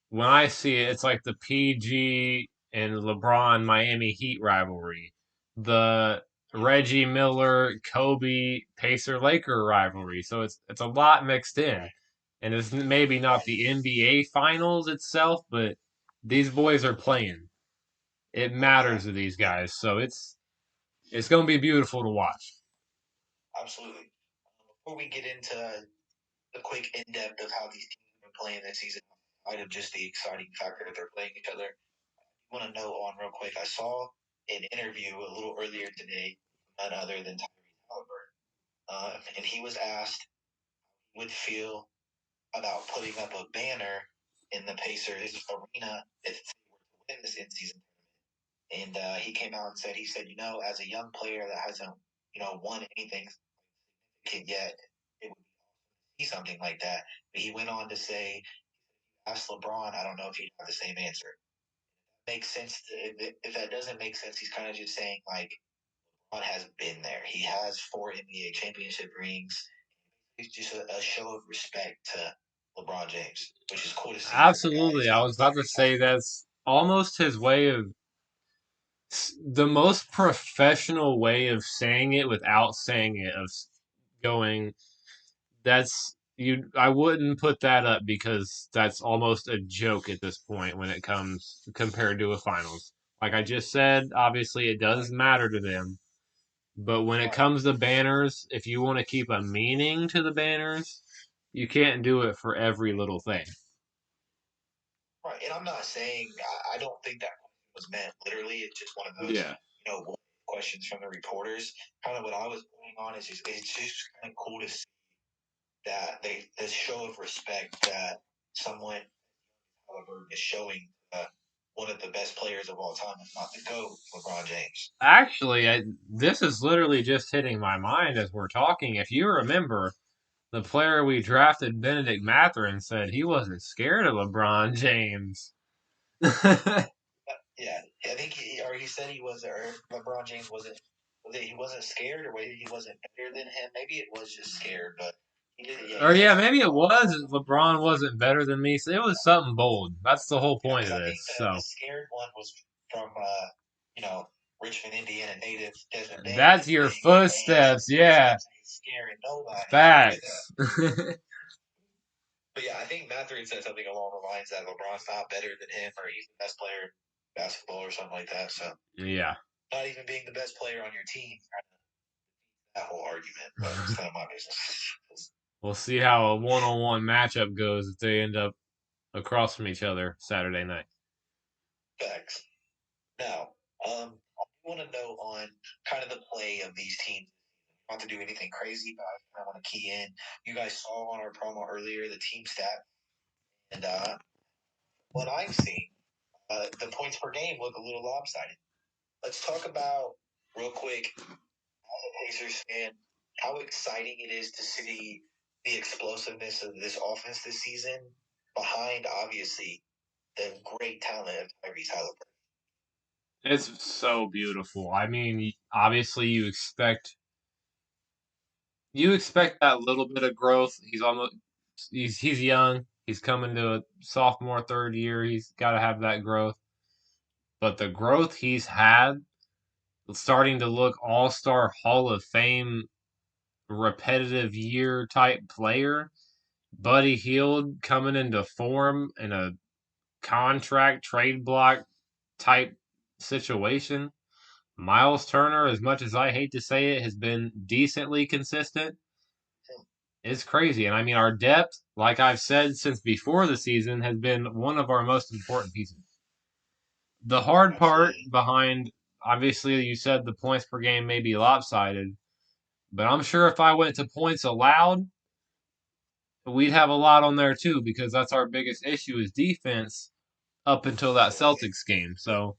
when I see it, it's like the PG and LeBron Miami Heat rivalry, the Reggie Miller Kobe Pacer Laker rivalry. So it's a lot mixed in, and it's maybe not the NBA Finals itself, but these boys are playing. It matters to these guys, so it's gonna be beautiful to watch. Absolutely. Before we get into a quick in depth of how these teams have been playing this season, outside of just the exciting factor that they're playing each other, I want to know on real quick. I saw an interview a little earlier today, none other than Tyrese Halliburton, and he was asked how he would feel about putting up a banner in the Pacers arena if they were to win this in-season tournament. And he came out and said, as a young player that hasn't, won anything yet, it would be something like that. But he went on to say, ask LeBron, I don't know if he'd have the same answer. Makes sense. If that doesn't make sense, he's kind of just saying, like, LeBron has been there. He has 4 NBA championship rings. It's just a show of respect to LeBron James, which is cool to see. Absolutely. I was about to say that's almost his way of the most professional way of saying it without saying it, of going, that's you I wouldn't put that up because that's almost a joke at this point when it comes compared to a finals. Like I just said, obviously it does matter to them. But when it comes to banners, if you want to keep a meaning to the banners, you can't do it for every little thing. Right, and I'm not saying I don't think that was meant literally. It's just one of those, questions from the reporters. Kind of what I was going on is it's just kind of cool to see that this show of respect that someone, however, is showing one of the best players of all time, if not the GOAT, LeBron James. Actually, this is literally just hitting my mind as we're talking. If you remember, the player we drafted, Benedict Mathurin, said he wasn't scared of LeBron James. Yeah, I think he said he was, or LeBron James wasn't. Was it he wasn't scared, or maybe he wasn't better than him? Maybe it was just scared, but he did. Yeah, he Or said yeah, something maybe it along those was lines. LeBron wasn't better than me. So it was something bold. That's the whole Yeah, point because of I think this. the So scared one was from Richmond, Indiana native Desmond Bain, that's your saying like, "Hey, footsteps. this Yeah, guy's ain't scaring nobody." facts. But yeah, I think Mathurin said something along the lines that LeBron's not better than him, or he's the best player in basketball, or something like that. So Yeah. not even being the best player on your team, that whole argument. But it's none of my business. We'll see how a one-on-one matchup goes if they end up across from each other Saturday night. Facts. Now, I want to know on kind of the play of these teams. Not to do anything crazy, but I kind of want to key in. You guys saw on our promo earlier the team stat, and what I've seen, the points per game look a little lopsided. Let's talk about real quick as a Pacers fan how exciting it is to see the explosiveness of this offense this season behind obviously the great talent of Tyrese Halliburton. It's so beautiful. I mean, obviously you expect that little bit of growth. He's young. He's coming to a sophomore third year. He's got to have that growth. But the growth he's had, starting to look all-star Hall of Fame repetitive year type player. Buddy Hield coming into form in a contract trade block type situation. Miles Turner, as much as I hate to say it, has been decently consistent. It's crazy. And I mean, our depth, like I've said since before the season, has been one of our most important pieces. The hard part Absolutely. behind, obviously, you said the points per game may be lopsided, but I'm sure if I went to points allowed, we'd have a lot on there too, because that's our biggest issue is defense up until that Absolutely. Celtics game. So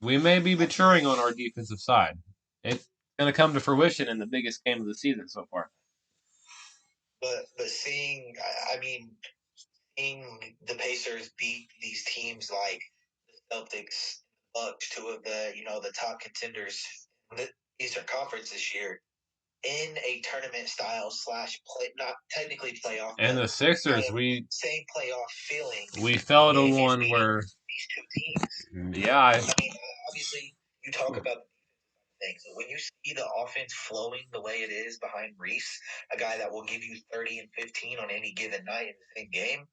we may be maturing on our defensive side. It's going to come to fruition in the biggest game of the season so far. But seeing, I mean, seeing the Pacers beat these teams like the Celtics, Bucks, two of the the top contenders in the Eastern Conference this year, in a tournament style slash play, not technically playoff, And but the kind Sixers, of we same playoff feeling. we fell to If you're one beating where, these two teams, yeah, I, I mean, obviously you talk about things. When you see the offense flowing the way it is behind Reese, a guy that will give you 30 and 15 on any given night in the same game,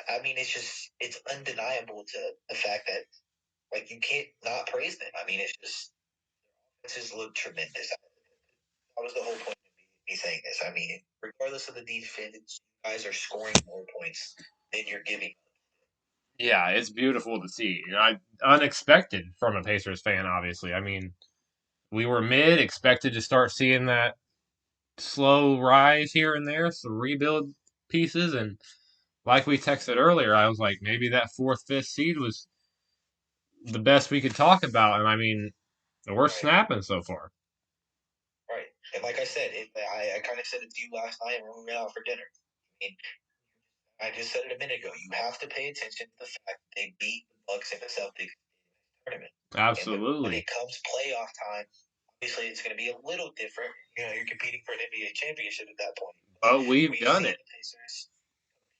I mean, it's undeniable to the fact that like you can't not praise them. I mean, it's just this has looked tremendous. That was the whole point of me saying this. I mean, regardless of the defense, you guys are scoring more points than you're giving. yeah, it's beautiful to see. Unexpected from a Pacers fan, obviously. I mean, we were mid, expected to start seeing that slow rise here and there, some rebuild pieces, and like we texted earlier, I was like, maybe that fourth, fifth seed was the best we could talk about, and I mean, we're Right, snapping so far. right. And like I said, I kind of said it to you last night when we went out for dinner. I mean, I just said it a minute ago. You have to pay attention to the fact that they beat the Bucks and the Celtics tournament. And when Absolutely. it comes playoff time, obviously it's going to be a little different. You're competing for an NBA championship at that point. But But we've we've done seen it. the Pacers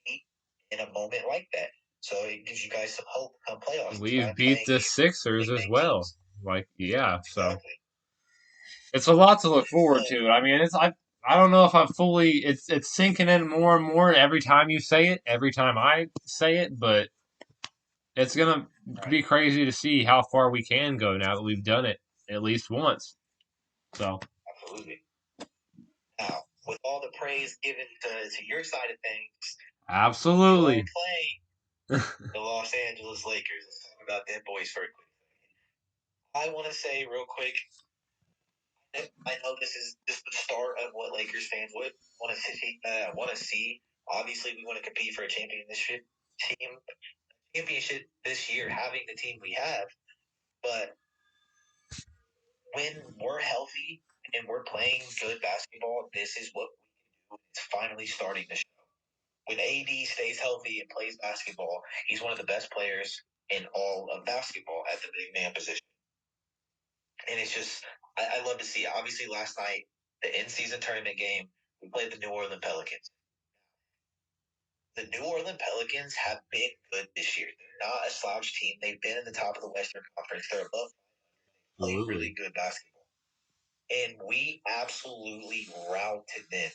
compete in a moment like that. So it gives you guys some hope come playoff We've time beat playing the these Sixers really as big well. teams. Like, yeah, so Exactly. it's a lot to look forward But to. I mean, I don't know if I'm fully it's sinking in more and more every time you say it, every time I say it, but it's gonna right, be crazy to see how far we can go now that we've done it at least once. So absolutely. Now, with all the praise given to your side of things, you are absolutely. playing the Los Angeles Lakers. Let's talk about them boys for a quick second. I want to say real quick, I know this is just the start of what Lakers fans would want to see. Obviously, we want to compete for a championship this year, having the team we have. But when we're healthy and we're playing good basketball, this is what we can do. It's finally starting to show. When AD stays healthy and plays basketball, he's one of the best players in all of basketball at the big man position. And it's just, I love to see it. Obviously, last night, the in-season tournament game, we played the New Orleans Pelicans. The New Orleans Pelicans have been good this year. They're not a slouch team. They've been in the top of the Western Conference. They're above. They play really good basketball. And we absolutely routed them,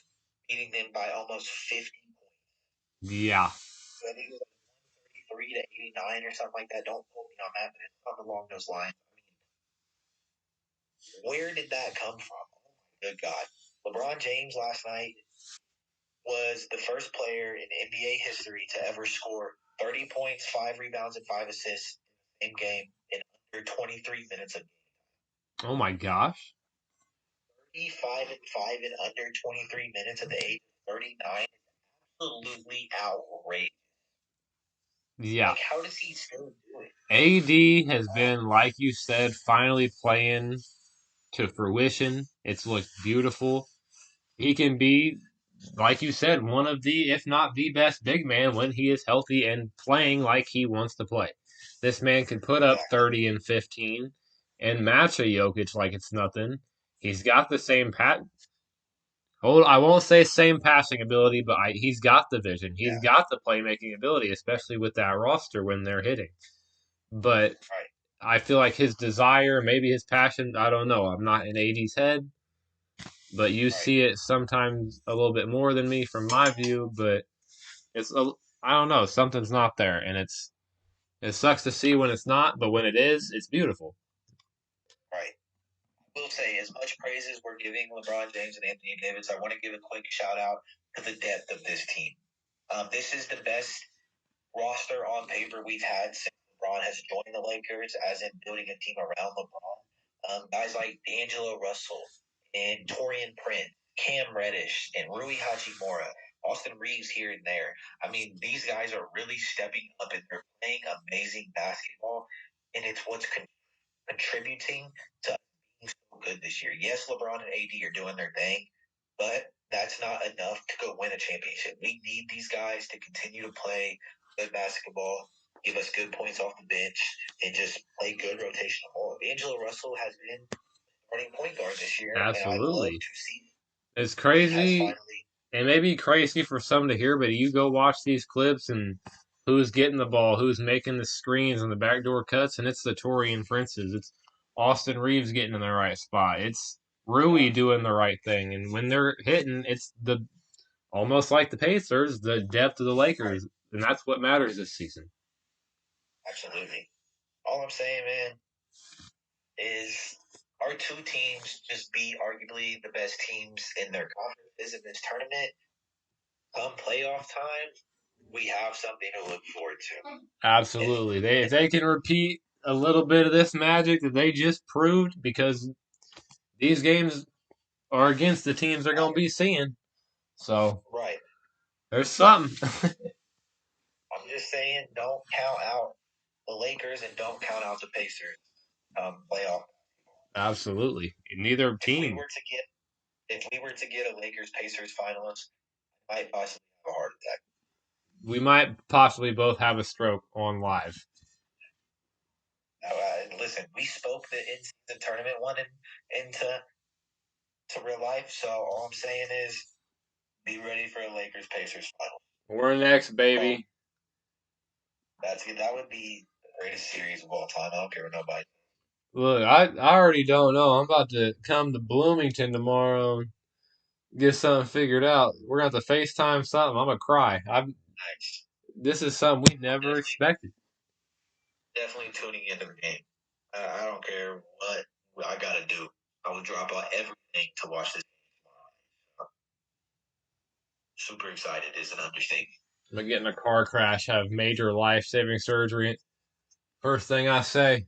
beating them by almost 50 points. Yeah. I think it was like 133 to 89 or something like that. Don't quote me on that, but it's something along those lines. I mean, where did that come from? Oh my good God. LeBron James last night was the first player in NBA history to ever score 30 points, 5 rebounds, and 5 assists in the same game in under 23 minutes of game. Oh my gosh. 35 and 5 in under 23 minutes at the age of 39 is absolutely outrageous. Yeah. Like, how does he still do it? AD has been, like you said, finally playing to fruition. It's looked beautiful. He can be, like you said, one of the, if not the best big man when he is healthy and playing like he wants to play. This man can put up 30 and 15 and match a Jokic like it's nothing. He's got the same I won't say same passing ability, but he's got the vision. He's got the playmaking ability, especially with that roster when they're hitting. But I feel like his desire, maybe his passion, I don't know. I'm not in AD's head, but you see it sometimes a little bit more than me from my view. But I don't know, something's not there, and it sucks to see when it's not, but when it is, it's beautiful. Right. I will say, as much praise as we're giving LeBron James and Anthony Davis, I want to give a quick shout out to the depth of this team. This is the best roster on paper we've had since LeBron has joined the Lakers, as in building a team around LeBron. Guys like D'Angelo Russell and Torian Prince, Cam Reddish, and Rui Hachimura, Austin Reeves here and there. I mean, these guys are really stepping up and they're playing amazing basketball, and it's what's contributing to being so good this year. Yes, LeBron and AD are doing their thing, but that's not enough to go win a championship. We need these guys to continue to play good basketball, give us good points off the bench, and just play good rotational ball. Angelo Russell has been starting point guard this year, Absolutely. and I love to see it. It's crazy. It may be crazy for some to hear, but you go watch these clips and who's getting the ball, who's making the screens and the backdoor cuts, and it's the Torian Princes. It's Austin Reeves getting in the right spot. It's Rui doing the right thing. And when they're hitting, it's almost like the Pacers, the depth of the Lakers. And that's what matters this season. Absolutely. All I'm saying, man, is our two teams just beat arguably the best teams in their conferences in this tournament. Come playoff time, we have something to look forward to. Absolutely. If they can repeat a little bit of this magic that they just proved, because these games are against the teams they're going to be seeing. So, there's something. I'm just saying, don't count out the Lakers and don't count out the Pacers playoff. Absolutely. Neither team. If we were to get a Lakers Pacers finalist, I might possibly have a heart attack. We might possibly both have a stroke on live. Listen, we spoke the in-season tournament one into real life, so all I'm saying is be ready for a Lakers Pacers final. We're next, baby. That would be the greatest series of all time. I don't care what nobody. Look, I already don't know. I'm about to come to Bloomington tomorrow and get something figured out. We're going to have to FaceTime something. I'm going to cry. This is something we never expected. Definitely tuning into the game. I don't care what I got to do. I will drop out everything to watch this game tomorrow. Super excited is an understatement. I'm going to get in a car crash, have major life-saving surgery. First thing I say,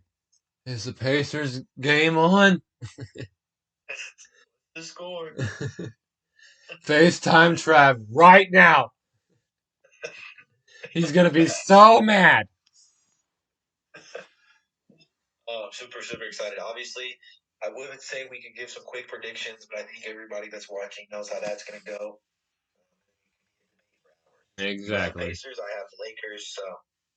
is the Pacers game on? The score. FaceTime Trav right now. He's going to be so mad. Oh, I'm super, super excited. Obviously, I would say we could give some quick predictions, but I think everybody that's watching knows how that's going to go. Exactly. Pacers, I have the Lakers, so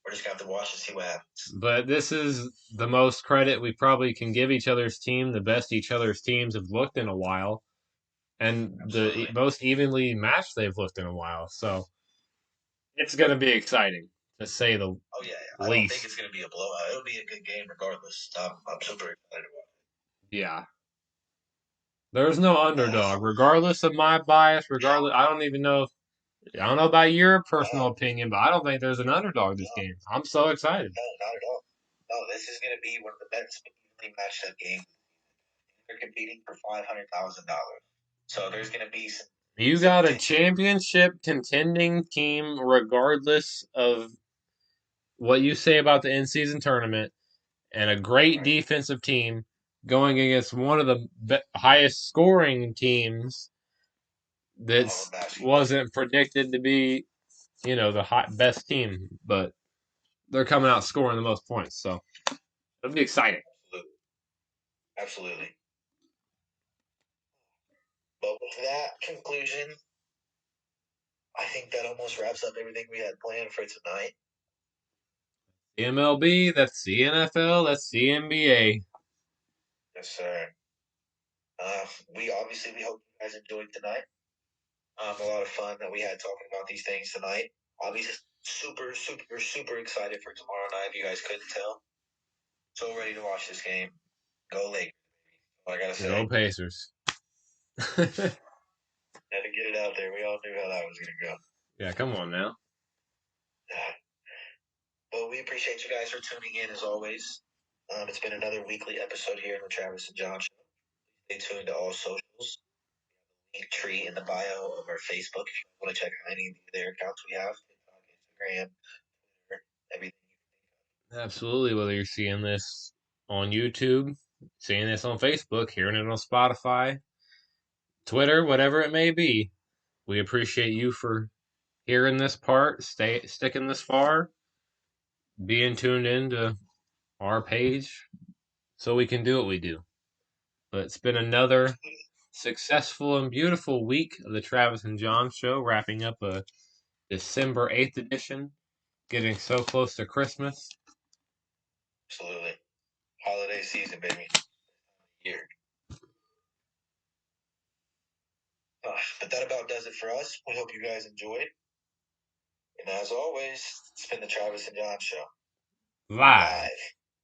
We're just gonna have to watch and see what happens. But this is the most credit we probably can give each other's team, the best each other's teams have looked in a while, and the Absolutely. most evenly matched they've looked in a while. So it's going to be exciting, to say the Oh yeah, I don't think least. it's gonna be a blowout. It'll be a good game regardless. I'm super excited about Yeah. There's no it. underdog, regardless of my bias. Regardless, I don't even know. I don't know about your personal opinion, but I don't think there's an underdog this No, game. I'm so excited. no, not at all. No, this is gonna be one of the best evenly matched up games. They're competing for $500,000. So there's gonna be You some got a tension. championship contending team, regardless of what you say about the in-season tournament, and a great Right. defensive team going against one of the highest scoring teams that All of basketball. wasn't predicted to be, the best team, but they're coming out scoring the most points. So it'll be exciting. Absolutely. Absolutely. But with that conclusion, I think that almost wraps up everything we had planned for tonight. The MLB, that's the NFL, that's the NBA. Yes, sir. We hope you guys enjoyed tonight. A lot of fun that we had talking about these things tonight. Obviously, super excited for tomorrow night. If you guys couldn't tell, so ready to watch this game. Go Lakers! All I gotta say. Go Pacers. Had to get it out there. We all knew how that was gonna go. Yeah, come on now. But we appreciate you guys for tuning in as always. It's been another weekly episode here in the Travis and Jon Show. Stay tuned to all socials. Link tree in the bio of our Facebook if you want to check out any of their accounts we have: TikTok, Instagram, Twitter, everything. Absolutely. Whether you're seeing this on YouTube, seeing this on Facebook, hearing it on Spotify, Twitter, whatever it may be, we appreciate you for hearing this part, sticking this far, being tuned in to our page so we can do what we do. But it's been another successful and beautiful week of the Travis and Jon Show, wrapping up a December 8th edition, getting so close to Christmas. Absolutely. Holiday season, baby. Here. But that about does it for us. We hope you guys enjoyed. And as always, it's been the Travis and Jon Show. Live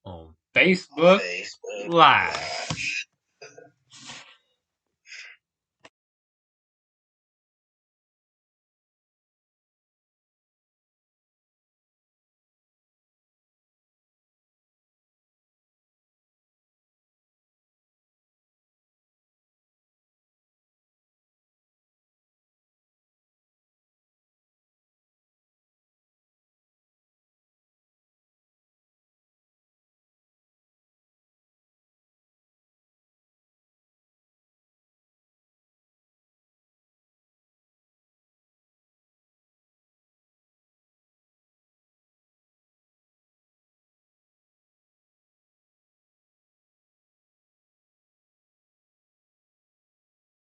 on Facebook, Facebook Live. Live.